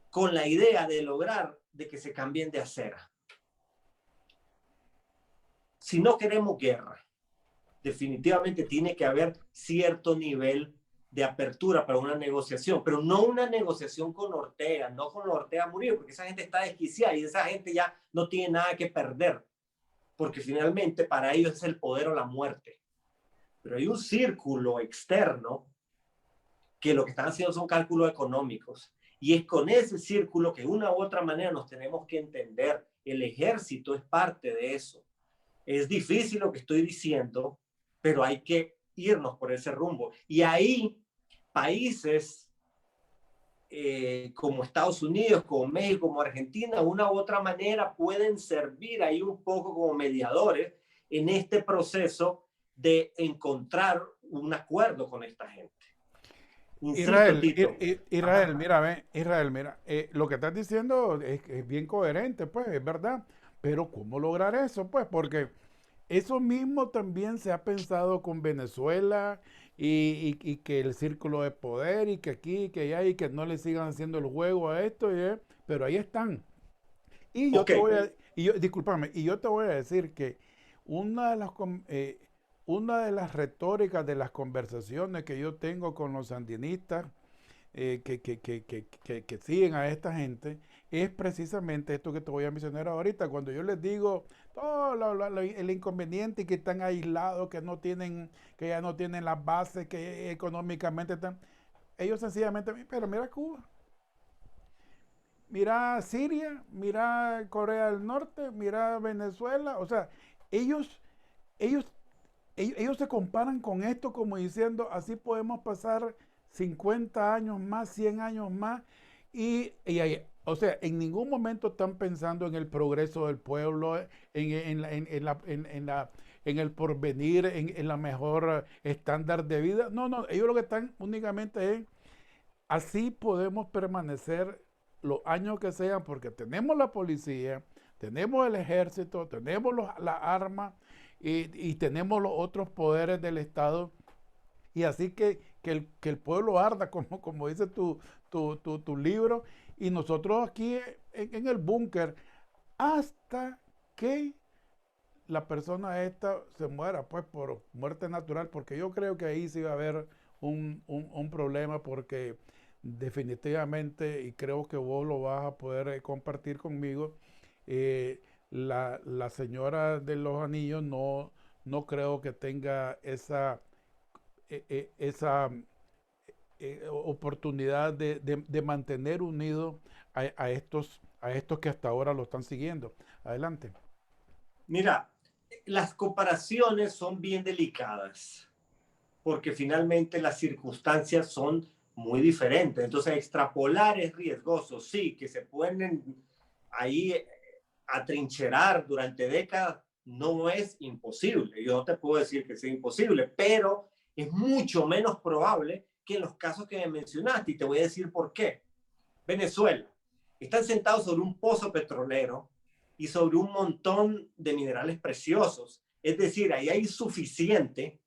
Speaker 2: con la idea de lograr de que se cambien de acera. Si no queremos guerra, definitivamente tiene que haber cierto nivel de apertura para una negociación, pero no una negociación con Ortega, no con Ortega Murillo, porque esa gente está desquiciada y esa gente ya no tiene nada que perder, porque finalmente para ellos es el poder o la muerte. Pero hay un círculo externo que lo que están haciendo son cálculos económicos, y es con ese círculo que de una u otra manera nos tenemos que entender. El ejército es parte de eso. Es difícil lo que estoy diciendo, pero hay que irnos por ese rumbo. Y ahí países como Estados Unidos, como México, como Argentina, de una u otra manera pueden servir ahí un poco como mediadores en este proceso de encontrar un acuerdo con esta gente. Insisto, Tito.
Speaker 1: Israel, mira, Israel, mira, lo que estás diciendo es bien coherente, pues, es verdad, pero ¿cómo lograr eso? Pues, porque eso mismo también se ha pensado con Venezuela, y que el círculo de poder, y que aquí, y que allá, y que no le sigan haciendo el juego a esto, pero ahí están. Y yo te
Speaker 2: Ok.
Speaker 1: voy a, discúlpame, y yo te voy a decir que una de las, una de las retóricas de las conversaciones que yo tengo con los sandinistas, que siguen a esta gente, es precisamente esto que te voy a mencionar ahorita. Cuando yo les digo todo el inconveniente, que están aislados, que ya no tienen las bases, que económicamente están. ellos sencillamente, pero mira Cuba, mira Siria, mira Corea del Norte, mira Venezuela, o sea, ellos, ellos, ellos se comparan con esto como diciendo, así podemos pasar 50 años más, 100 años más, o sea, en ningún momento están pensando en el progreso del pueblo, en el porvenir, en la mejor estándar de vida. No, no, ellos lo que están únicamente es, así podemos permanecer los años que sean, porque tenemos la policía, tenemos el ejército, tenemos las armas y tenemos los otros poderes del Estado. Y así que el pueblo arda, como dice tu libro, y nosotros aquí en el búnker, hasta que la persona esta se muera, pues por muerte natural, porque yo creo que ahí sí va a haber un problema, porque definitivamente, y creo que vos lo vas a poder compartir conmigo, la señora de los anillos no creo que tenga esa oportunidad de mantener unido a estos que hasta ahora lo están siguiendo. Adelante.
Speaker 2: Mira, las comparaciones son bien delicadas porque finalmente las circunstancias son muy diferentes. Entonces, extrapolar es riesgoso. Sí, que se pueden ahí atrincherar durante décadas, no es imposible. Yo no te puedo decir que sea imposible, pero es mucho menos probable que en los casos que me mencionaste. Y te voy a decir por qué. Venezuela. Están sentados sobre un pozo petrolero y sobre un montón de minerales preciosos. Es decir, ahí hay suficiente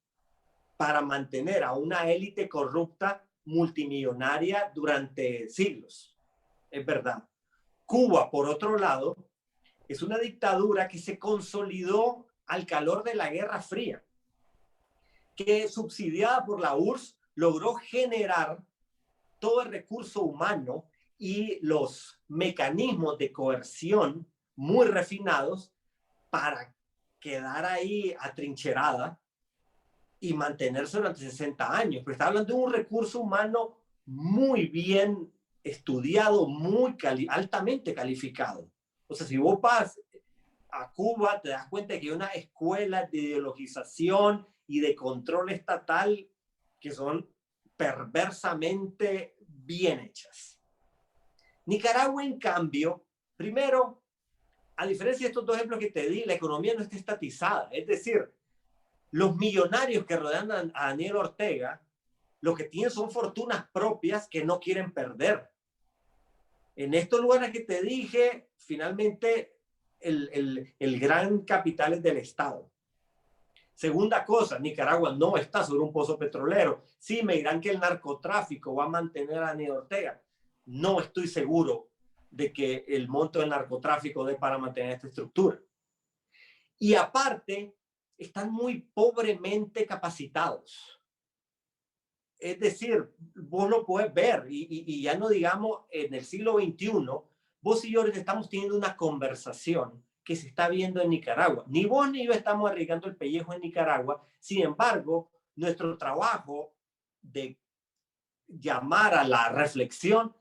Speaker 2: para mantener a una élite corrupta multimillonaria durante siglos. Es verdad. Cuba, por otro lado, es una dictadura que se consolidó al calor de la Guerra Fría, que subsidiada por la URSS logró generar todo el recurso humano y los mecanismos de coerción muy refinados para quedar ahí atrincherada y mantenerse durante 60 años. Pero está hablando de un recurso humano muy bien estudiado, altamente calificado. O sea, si vos vas a Cuba, te das cuenta de que hay una escuela de ideologización y de control estatal que son perversamente bien hechas. Nicaragua, en cambio, primero, a diferencia de estos dos ejemplos que te di, la economía no está estatizada. Es decir, los millonarios que rodean a Daniel Ortega, lo que tienen son fortunas propias que no quieren perder. En estos lugares que te dije, finalmente el gran capital es del Estado. Segunda cosa, Nicaragua no está sobre un pozo petrolero. Sí, me dirán que el narcotráfico va a mantener a Daniel Ortega. No estoy seguro de que el monto del narcotráfico dé para mantener esta estructura. Y aparte, están muy pobremente capacitados. Es decir, vos lo puedes ver, y ya no digamos en el siglo XXI, vos y yo estamos teniendo una conversación que se está viendo en Nicaragua. Ni vos ni yo estamos arriesgando el pellejo en Nicaragua. Sin embargo, nuestro trabajo de llamar a la reflexión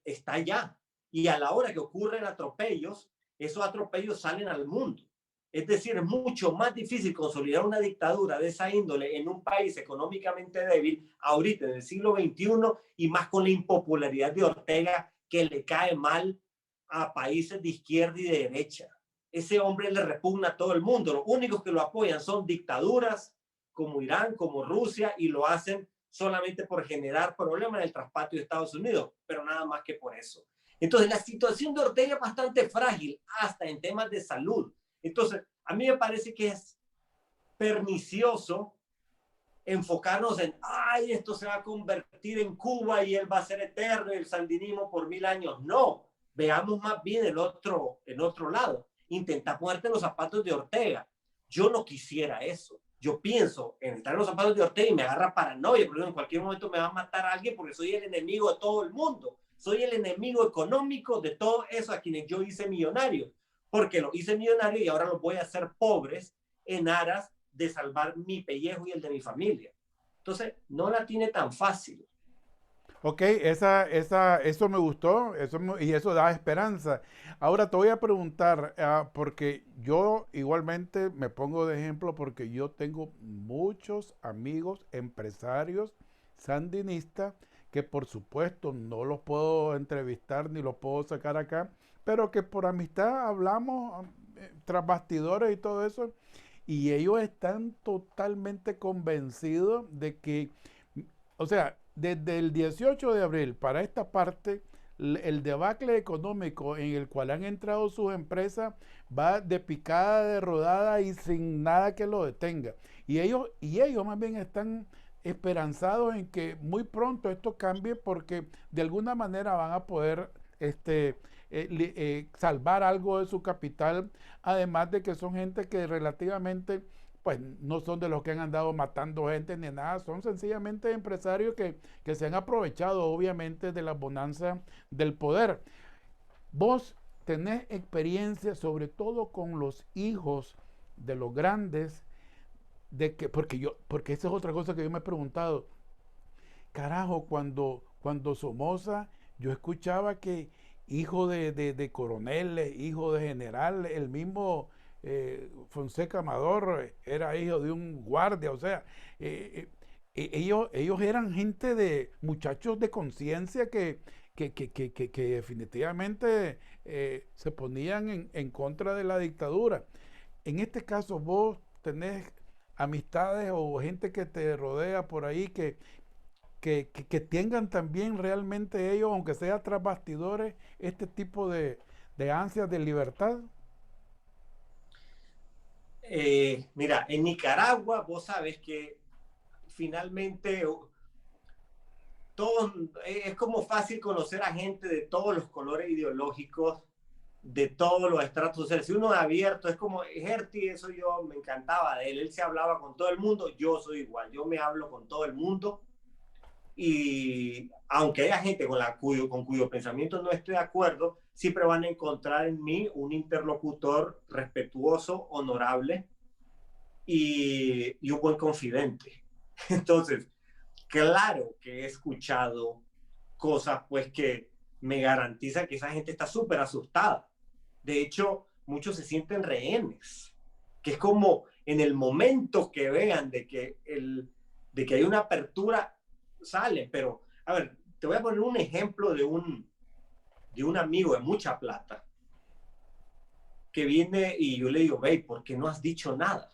Speaker 2: está allá. Y a la hora que ocurren atropellos, esos atropellos salen al mundo. Es decir, es mucho más difícil consolidar una dictadura de esa índole en un país económicamente débil ahorita en el siglo XXI y más con la impopularidad de Ortega que le cae mal a países de izquierda y de derecha. Ese hombre le repugna a todo el mundo. Los únicos que lo apoyan son dictaduras como Irán, como Rusia, y lo hacen solamente por generar problemas en el traspatio de Estados Unidos, pero nada más que por eso. Entonces, la situación de Ortega es bastante frágil, hasta en temas de salud. Entonces, a mí me parece que es pernicioso enfocarnos en, ay, esto se va a convertir en Cuba y él va a ser eterno y el sandinismo por 1000 años. No, veamos más bien el otro lado. Intenta ponerte en los zapatos de Ortega. Yo no quisiera eso. Yo pienso en estar en los zapatos de Ortega y me agarra paranoia, porque en cualquier momento me va a matar a alguien porque soy el enemigo de todo el mundo. Soy el enemigo económico de todo eso a quienes yo hice millonarios, porque lo hice millonario y ahora los voy a hacer pobres en aras de salvar mi pellejo y el de mi familia. Entonces, no la tiene tan fácil.
Speaker 1: Ok, eso me gustó, y eso da esperanza. Ahora te voy a preguntar, porque yo igualmente me pongo de ejemplo porque yo tengo muchos amigos empresarios sandinistas que por supuesto no los puedo entrevistar ni los puedo sacar acá, pero que por amistad hablamos tras bastidores y todo eso, y ellos están totalmente convencidos de que, o sea, desde el 18 de abril para esta parte, el debacle económico en el cual han entrado sus empresas va de picada, de rodada y sin nada que lo detenga. Y ellos más bien están esperanzados en que muy pronto esto cambie porque de alguna manera van a poder salvar algo de su capital, además de que son gente que relativamente pues no son de los que han andado matando gente ni nada, son sencillamente empresarios que se han aprovechado obviamente de la bonanza del poder. Vos tenés experiencia sobre todo con los hijos de los grandes, porque esa es otra cosa que yo me he preguntado. Carajo, cuando Somoza, yo escuchaba que hijo de coroneles, hijo de general, el mismo Fonseca Amador era hijo de un guardia, o sea, ellos eran gente de muchachos de conciencia que definitivamente se ponían en contra de la dictadura. En este caso, vos tenés amistades o gente que te rodea por ahí que tengan también realmente ellos, aunque sea tras bastidores, este tipo de ansias de libertad.
Speaker 2: Mira, en Nicaragua vos sabes que finalmente todos, es como fácil conocer a gente de todos los colores ideológicos, de todos los estratos sociales. Si uno es abierto, es como Herty, eso yo me encantaba de él. Él se hablaba con todo el mundo, yo soy igual, yo me hablo con todo el mundo. Y aunque haya gente con cuyo pensamiento no esté de acuerdo, siempre van a encontrar en mí un interlocutor respetuoso, honorable y un buen confidente. Entonces, claro que he escuchado cosas pues que me garantizan que esa gente está súper asustada. De hecho, muchos se sienten rehenes, que es como en el momento que vean de que hay una apertura, salen. Pero, a ver, te voy a poner un ejemplo de un amigo de mucha plata que viene y yo le digo, hey, ¿por qué no has dicho nada?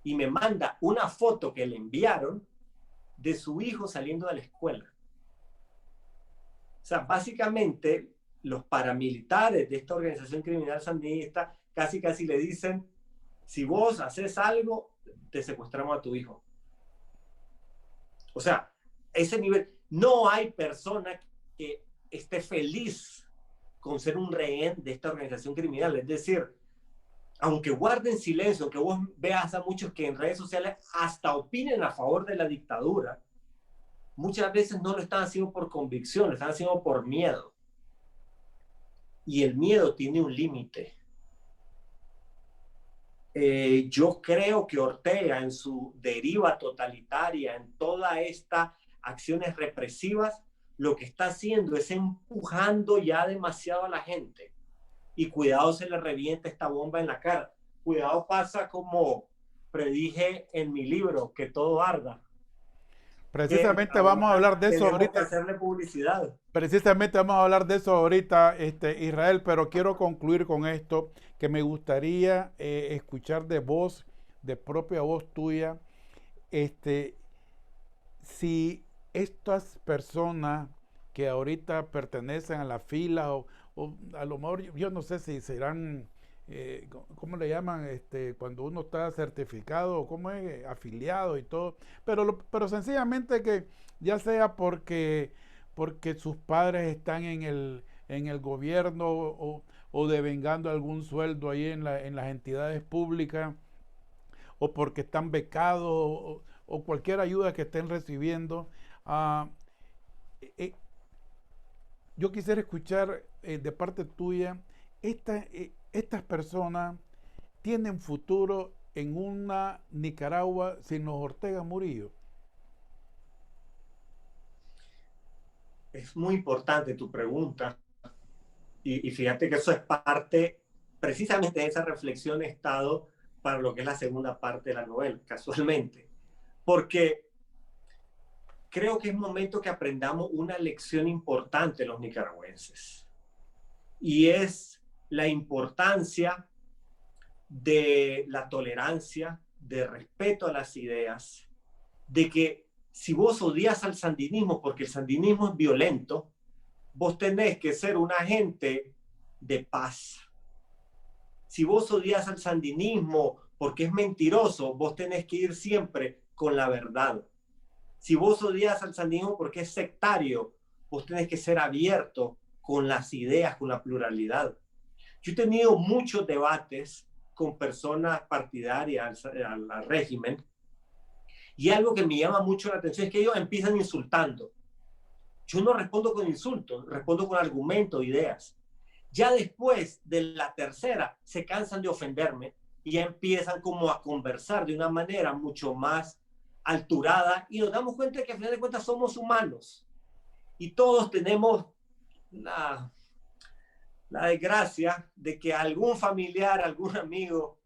Speaker 2: Y me manda una foto que le enviaron de su hijo saliendo de la escuela. O sea, básicamente los paramilitares de esta organización criminal sandinista casi casi le dicen, si vos haces algo, te secuestramos a tu hijo. O sea, ese nivel, no hay persona que esté feliz con ser un rehén de esta organización criminal. Es decir, aunque guarden silencio, aunque vos veas a muchos que en redes sociales hasta opinen a favor de la dictadura, muchas veces no lo están haciendo por convicción, lo están haciendo por miedo. Y el miedo tiene un límite. Yo creo que Ortega en su deriva totalitaria, en todas estas acciones represivas, lo que está haciendo es empujando ya demasiado a la gente. Y cuidado se le revienta esta bomba en la cara. Cuidado pasa como predije en mi libro, que todo arda. Que
Speaker 1: Precisamente vamos a
Speaker 2: ahora
Speaker 1: hablar de eso
Speaker 2: tenemos que
Speaker 1: ahorita.
Speaker 2: hacerle publicidad.
Speaker 1: Precisamente vamos a hablar de eso ahorita, Israel, pero quiero concluir con esto, que me gustaría escuchar de voz, de propia voz tuya, este, si estas personas que ahorita pertenecen a la fila o a lo mejor yo no sé si serán, ¿cómo le llaman? Cuando uno está certificado o cómo es, afiliado y todo, pero sencillamente que ya sea porque sus padres están en el gobierno o devengando algún sueldo ahí en las entidades públicas o porque están becados o cualquier ayuda que estén recibiendo. ah, eh, yo quisiera escuchar de parte tuya, estas personas tienen futuro en una Nicaragua sin los Ortega Murillo.
Speaker 2: es muy importante tu pregunta. Y fíjate que eso es parte, precisamente de esa reflexión he estado para lo que es la segunda parte de la novela, casualmente. Porque creo que es momento que aprendamos una lección importante los nicaragüenses. Y es la importancia de la tolerancia, de respeto a las ideas, de que si vos odias al sandinismo, porque el sandinismo es violento, vos tenés que ser un agente de paz. Si vos odias al sandinismo porque es mentiroso, vos tenés que ir siempre con la verdad. Si vos odias al sandinismo porque es sectario, vos tenés que ser abierto con las ideas, con la pluralidad. Yo he tenido muchos debates con personas partidarias al régimen y algo que me llama mucho la atención es que ellos empiezan insultando. Yo no respondo con insultos, respondo con argumentos, ideas. Ya después de la tercera se cansan de ofenderme y ya empiezan como a conversar de una manera mucho más alturada y nos damos cuenta de que al final de cuentas somos humanos y todos tenemos la desgracia de que algún familiar, algún amigo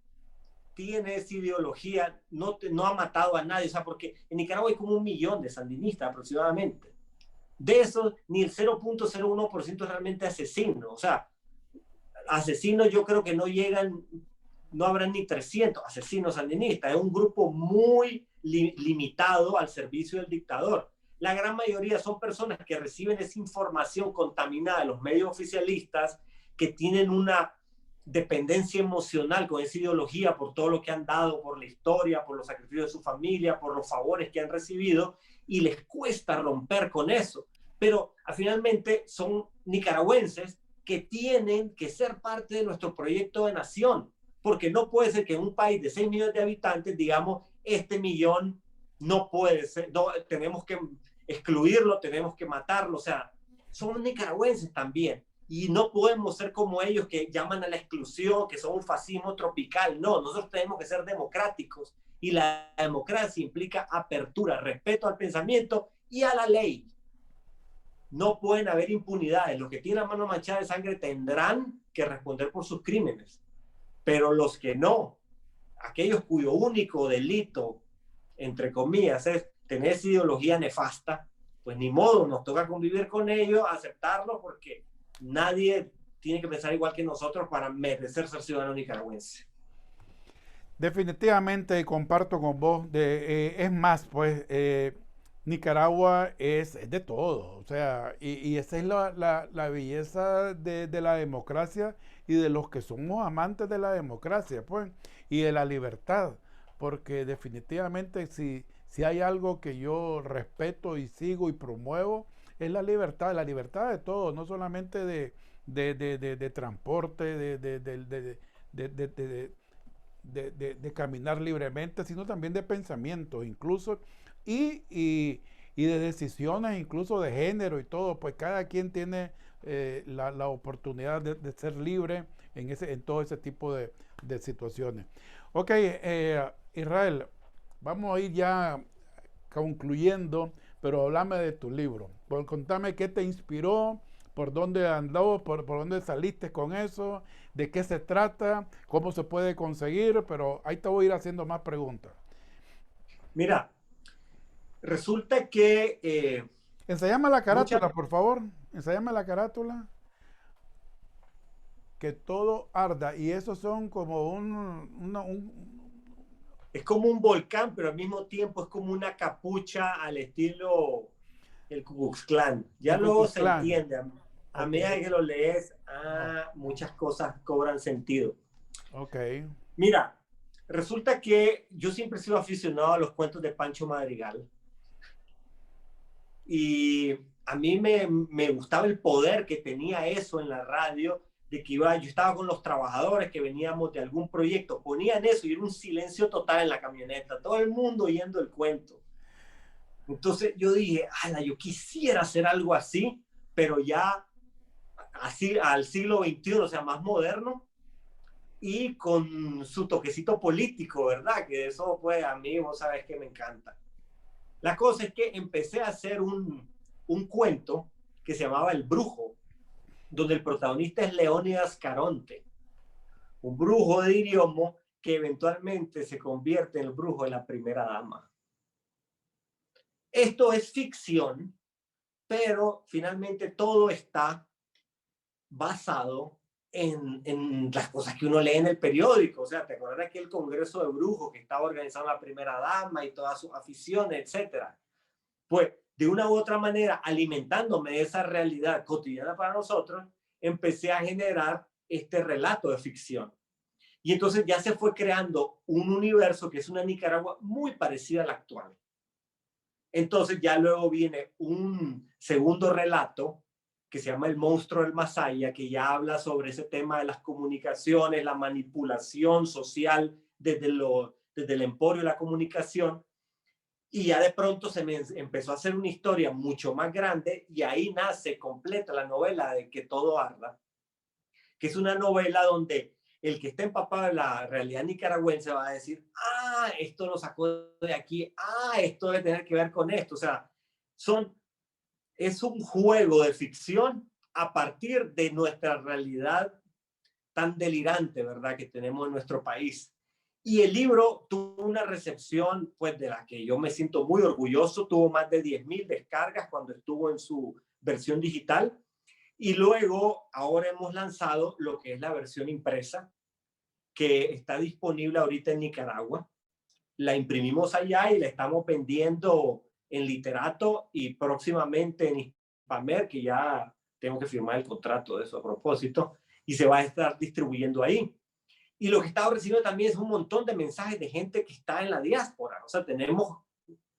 Speaker 2: tiene esa ideología, no ha matado a nadie, o sea, porque en Nicaragua hay como 1 millón de sandinistas aproximadamente. De esos, ni el 0.01% es realmente asesino, o sea, asesinos yo creo que no llegan, no habrán ni 300 asesinos sandinistas, es un grupo muy limitado al servicio del dictador. La gran mayoría son personas que reciben esa información contaminada de los medios oficialistas, que tienen una dependencia emocional con esa ideología por todo lo que han dado, por la historia, por los sacrificios de su familia, por los favores que han recibido, y les cuesta romper con eso. Pero finalmente son nicaragüenses que tienen que ser parte de nuestro proyecto de nación, porque no puede ser que en un país de 6 millones de habitantes, digamos, este millón no puede ser, no, tenemos que excluirlo, tenemos que matarlo, o sea, somos nicaragüenses también. Y no podemos ser como ellos que llaman a la exclusión, que son un fascismo tropical. No, nosotros tenemos que ser democráticos. Y la democracia implica apertura, respeto al pensamiento y a la ley. No pueden haber impunidades. Los que tienen la mano manchada de sangre tendrán que responder por sus crímenes. Pero los que no, aquellos cuyo único delito, entre comillas, es tener esa ideología nefasta, pues ni modo, nos toca convivir con ellos, aceptarlo, porque nadie tiene que pensar igual que nosotros para merecer ser ciudadano nicaragüense.
Speaker 1: Definitivamente comparto con vos. Es más, pues Nicaragua es de todo. O sea, y esa es la belleza de la democracia y de los que somos amantes de la democracia, pues, y de la libertad. Porque definitivamente si hay algo que yo respeto y sigo y promuevo, es la libertad de todo, no solamente de transporte, de caminar libremente, sino también de pensamiento, incluso, y de decisiones, incluso de género y todo, pues cada quien tiene la oportunidad de ser libre en todo ese tipo de situaciones. Ok, Israel, vamos a ir ya concluyendo, pero háblame de tu libro. Contame qué te inspiró, por dónde andó, por dónde saliste con eso, de qué se trata, cómo se puede conseguir, pero ahí te voy a ir haciendo más preguntas.
Speaker 2: Mira, resulta que
Speaker 1: enséñame la carátula, por favor. Enséñame la carátula. Que todo arda. Y esos son como
Speaker 2: es como un volcán, pero al mismo tiempo es como una capucha al estilo el Ku Klux Klan. Ya luego se entiende. A medida que lo lees, muchas cosas cobran sentido.
Speaker 1: Ok.
Speaker 2: Mira, resulta que yo siempre he sido aficionado a los cuentos de Pancho Madrigal. Y a mí me gustaba el poder que tenía eso en la radio, de que yo estaba con los trabajadores que veníamos de algún proyecto, ponían eso y era un silencio total en la camioneta, todo el mundo oyendo el cuento. Entonces yo dije, yo quisiera hacer algo así, pero ya así al siglo XXI, o sea, más moderno y con su toquecito político, ¿verdad? Que eso, pues, a mí, vos sabés que me encanta. La cosa es que empecé a hacer un cuento que se llamaba El Brujo, donde el protagonista es Leónidas Caronte, un brujo de Iriomo que eventualmente se convierte en el brujo de la primera dama. Esto es ficción, pero finalmente todo está basado en las cosas que uno lee en el periódico. O sea, ¿te acuerdas de aquel congreso de brujos que estaba organizando la primera dama y todas sus aficiones, etcétera? Pues, de una u otra manera, alimentándome de esa realidad cotidiana para nosotros, empecé a generar este relato de ficción. Y entonces ya se fue creando un universo que es una Nicaragua muy parecida a la actual. Entonces ya luego viene un segundo relato que se llama El monstruo del Masaya, que ya habla sobre ese tema de las comunicaciones, la manipulación social desde el emporio de la comunicación. Y ya de pronto se me empezó a hacer una historia mucho más grande y ahí nace completa la novela de Que todo arda, que es una novela donde el que está empapado de la realidad nicaragüense va a decir, ah, esto lo sacó de aquí, ah, esto debe tener que ver con esto. O sea, es un juego de ficción a partir de nuestra realidad tan delirante, ¿verdad?, que tenemos en nuestro país. Y el libro tuvo una recepción, pues, de la que yo me siento muy orgulloso. Tuvo más de 10,000 descargas cuando estuvo en su versión digital. Y luego, ahora hemos lanzado lo que es la versión impresa, que está disponible ahorita en Nicaragua. La imprimimos allá y la estamos vendiendo en Literato y próximamente en Hispamer, que ya tengo que firmar el contrato de eso a propósito, y se va a estar distribuyendo ahí. Y lo que he estado recibiendo también es un montón de mensajes de gente que está en la diáspora. O sea, tenemos,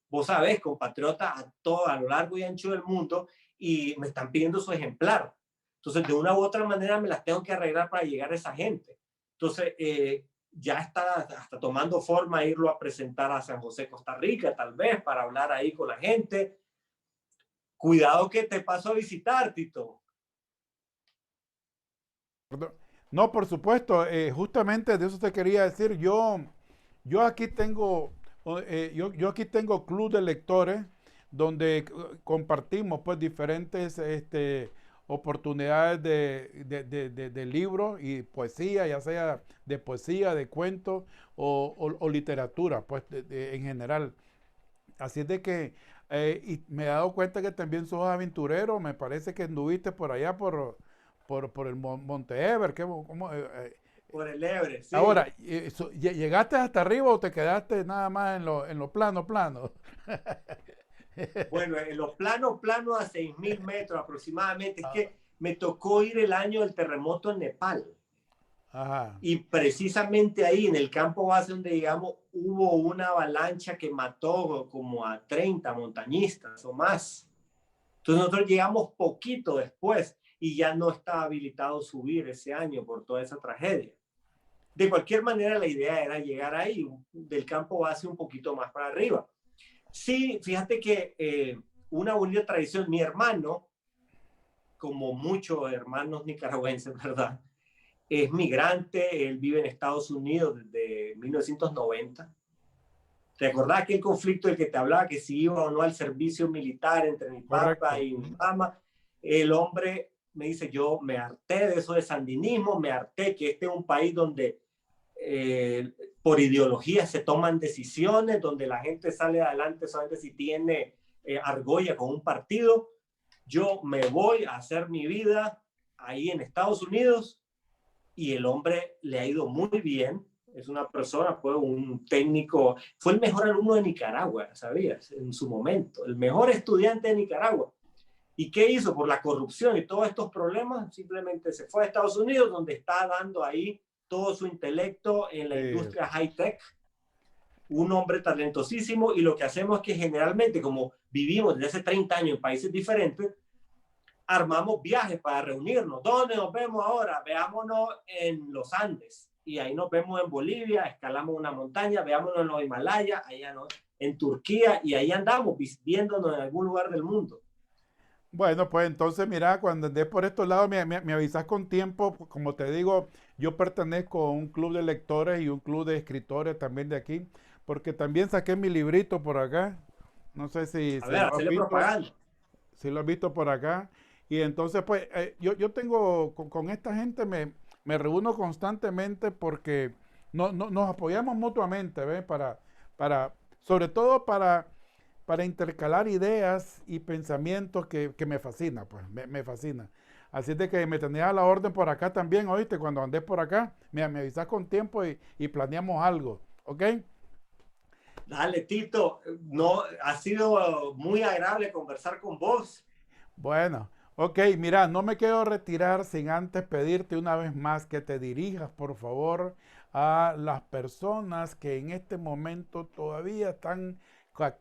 Speaker 2: vos sabés, compatriotas a lo largo y ancho del mundo y me están pidiendo su ejemplar. Entonces, de una u otra manera me las tengo que arreglar para llegar a esa gente. Entonces, ya está hasta tomando forma irlo a presentar a San José, Costa Rica, tal vez, para hablar ahí con la gente. Cuidado que te paso a visitar, Tito.
Speaker 1: No, por supuesto, justamente de eso te quería decir. Yo aquí tengo, yo aquí tengo club de lectores donde compartimos pues diferentes oportunidades de libros y poesía, ya sea de poesía, de cuentos o literatura, pues en general. Así es de que, y me he dado cuenta que también sos aventurero. Me parece que anduviste por allá por el Monte Everest.
Speaker 2: Por el Everest, sí.
Speaker 1: Ahora, ¿llegaste hasta arriba o te quedaste nada más en lo plano?
Speaker 2: Bueno, en los planos a 6,000 metros aproximadamente. Es que me tocó ir el año del terremoto en Nepal.
Speaker 1: Ajá.
Speaker 2: Y precisamente ahí, en el campo base donde llegamos, hubo una avalancha que mató como a 30 montañistas o más. Entonces nosotros llegamos poquito después y ya no estaba habilitado subir ese año por toda esa tragedia. De cualquier manera, la idea era llegar ahí, del campo base un poquito más para arriba. Sí, fíjate que una bonita tradición, mi hermano, como muchos hermanos nicaragüenses, ¿verdad?, es migrante, él vive en Estados Unidos desde 1990. ¿Te acordás aquel conflicto del que te hablaba, que si iba o no al servicio militar entre mi papá
Speaker 1: Correcto.
Speaker 2: y mi mamá? El hombre me dice, yo me harté de eso de sandinismo, me harté que este es un país donde por ideología se toman decisiones, donde la gente sale adelante solamente si tiene argolla con un partido. Yo me voy a hacer mi vida ahí en Estados Unidos, y el hombre le ha ido muy bien. Es una persona, fue un técnico, fue el mejor alumno de Nicaragua, ¿sabías? En su momento, el mejor estudiante de Nicaragua. ¿Y qué hizo? Por la corrupción y todos estos problemas, simplemente se fue a Estados Unidos, donde está dando ahí todo su intelecto en la industria high-tech. Un hombre talentosísimo, y lo que hacemos es que generalmente, como vivimos desde hace 30 años en países diferentes, armamos viajes para reunirnos. ¿Dónde nos vemos ahora? Veámonos en los Andes, y ahí nos vemos en Bolivia, escalamos una montaña, veámonos en los Himalayas, allá no, en Turquía, y ahí andamos viéndonos en algún lugar del mundo.
Speaker 1: Bueno, pues entonces mira, cuando andes por estos lados me avisas con tiempo. Como te digo, yo pertenezco a un club de lectores y un club de escritores también de aquí, porque también saqué mi librito por acá. No sé si,
Speaker 2: A
Speaker 1: si
Speaker 2: ver,
Speaker 1: lo has
Speaker 2: hacerle
Speaker 1: visto,
Speaker 2: propaganda.
Speaker 1: si lo has visto por acá. Y entonces, pues, yo tengo, con esta gente me reúno constantemente porque nos apoyamos mutuamente, ¿ves? Sobre todo para intercalar ideas y pensamientos que me fascina, pues, me fascina. Así de que me tenías a la orden por acá también, ¿oíste? Cuando andes por acá, me avisas con tiempo y planeamos algo, ¿ok?
Speaker 2: Dale, Tito, no, ha sido muy agradable conversar con vos.
Speaker 1: Bueno, ok, mira, no me quiero retirar sin antes pedirte una vez más que te dirijas, por favor, a las personas que en este momento todavía están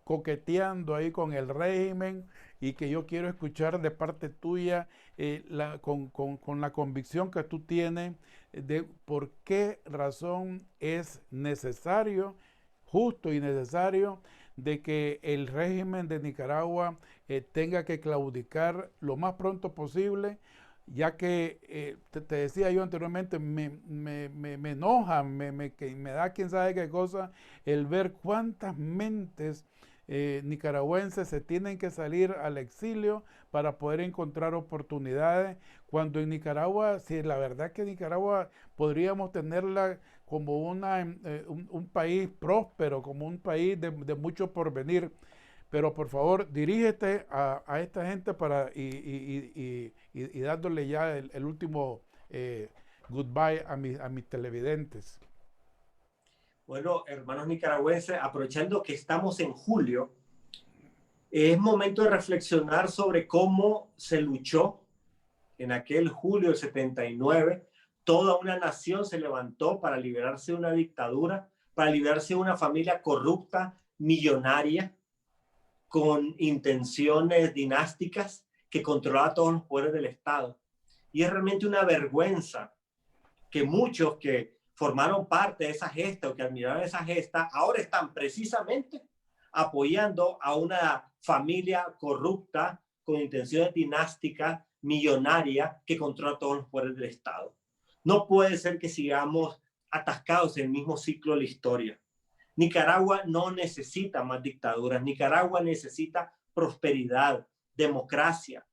Speaker 1: coqueteando ahí con el régimen y que yo quiero escuchar de parte tuya con la convicción que tú tienes de por qué razón es necesario, justo y necesario, de que el régimen de Nicaragua tenga que claudicar lo más pronto posible, ya que te decía yo anteriormente, me enoja, me da quién sabe qué cosa el ver cuántas mentes nicaragüenses se tienen que salir al exilio para poder encontrar oportunidades, cuando en Nicaragua, si la verdad que Nicaragua podríamos tenerla como un país próspero, como un país de mucho porvenir. Pero por favor, dirígete a esta gente y dándole ya el último goodbye a mis televidentes.
Speaker 2: Bueno, hermanos nicaragüenses, aprovechando que estamos en julio, es momento de reflexionar sobre cómo se luchó en aquel julio del 79. Toda una nación se levantó para liberarse de una dictadura, para liberarse de una familia corrupta, millonaria, con intenciones dinásticas que controlaba todos los poderes del Estado. Y es realmente una vergüenza que muchos que formaron parte de esa gesta o que admiraron esa gesta ahora están precisamente apoyando a una familia corrupta con intenciones dinásticas, millonaria, que controla todos los poderes del Estado. No puede ser que sigamos atascados en el mismo ciclo de la historia. Nicaragua no necesita más dictaduras. Nicaragua necesita prosperidad, democracia,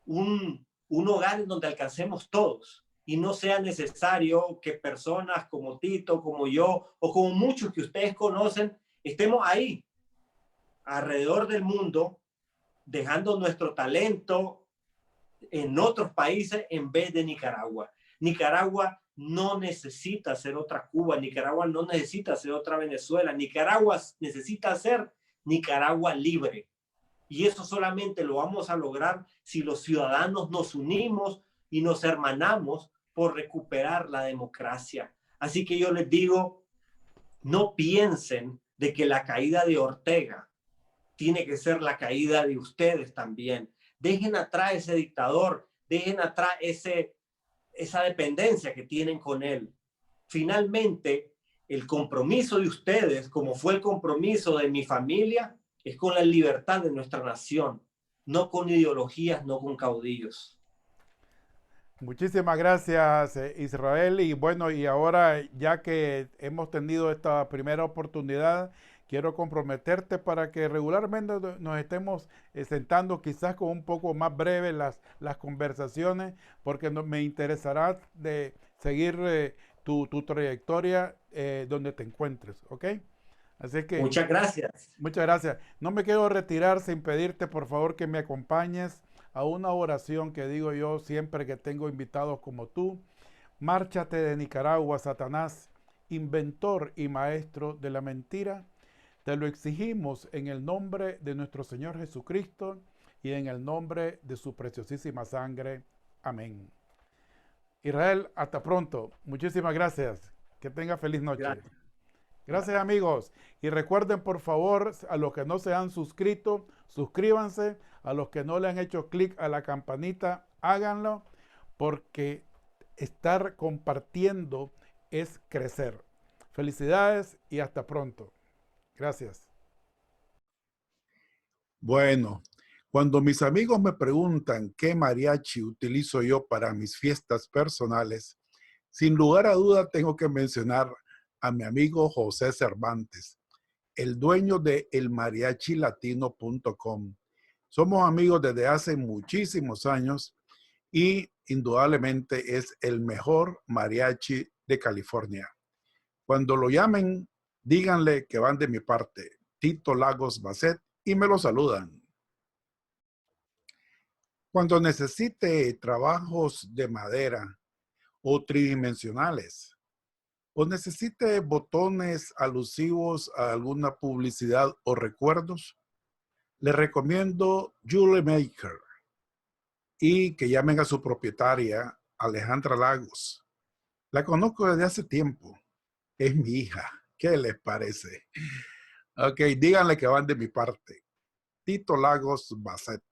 Speaker 2: un hogar en donde alcancemos todos y no sea necesario que personas como Tito, como yo o como muchos que ustedes conocen estemos ahí alrededor del mundo dejando nuestro talento en otros países en vez de Nicaragua. Nicaragua no necesita ser otra Cuba, Nicaragua no necesita ser otra Venezuela, Nicaragua necesita ser Nicaragua libre. Y eso solamente lo vamos a lograr si los ciudadanos nos unimos y nos hermanamos por recuperar la democracia. Así que yo les digo, no piensen de que la caída de Ortega tiene que ser la caída de ustedes también. Dejen atrás ese dictador, dejen atrás esa dependencia que tienen con él. Finalmente, el compromiso de ustedes, como fue el compromiso de mi familia, es con la libertad de nuestra nación, no con ideologías, no con caudillos.
Speaker 1: Muchísimas gracias, Israel. Y bueno, y ahora ya que hemos tenido esta primera oportunidad, quiero comprometerte para que regularmente nos estemos sentando quizás con un poco más breves las conversaciones, porque me interesará de seguir tu trayectoria donde te encuentres, ¿ok? Así que
Speaker 2: Muchas gracias.
Speaker 1: muchas gracias. No me quiero retirar sin pedirte, por favor, que me acompañes a una oración que digo yo siempre que tengo invitados como tú. Márchate de Nicaragua, Satanás, inventor y maestro de la mentira. Te lo exigimos en el nombre de nuestro Señor Jesucristo y en el nombre de su preciosísima sangre. Amén. Israel, hasta pronto. Muchísimas gracias. Que tenga feliz noche.
Speaker 2: Gracias.
Speaker 1: Gracias, amigos. Y recuerden, por favor, a los que no se han suscrito, suscríbanse. A los que no le han hecho clic a la campanita, háganlo, porque estar compartiendo es crecer. Felicidades y hasta pronto. Gracias. Bueno, cuando mis amigos me preguntan qué mariachi utilizo yo para mis fiestas personales, sin lugar a duda tengo que mencionar a mi amigo José Cervantes, el dueño de elmariachilatino.com. Somos amigos desde hace muchísimos años y indudablemente es el mejor mariachi de California. Cuando lo llamen, díganle que van de mi parte, Tito Lagos Basset, y me lo saludan. Cuando necesite trabajos de madera o tridimensionales, o necesite botones alusivos a alguna publicidad o recuerdos, le recomiendo Jewelry Maker y que llamen a su propietaria, Alejandra Lagos. La conozco desde hace tiempo. Es mi hija. ¿Qué les parece? Ok, díganle que van de mi parte. Tito Lagos Basset.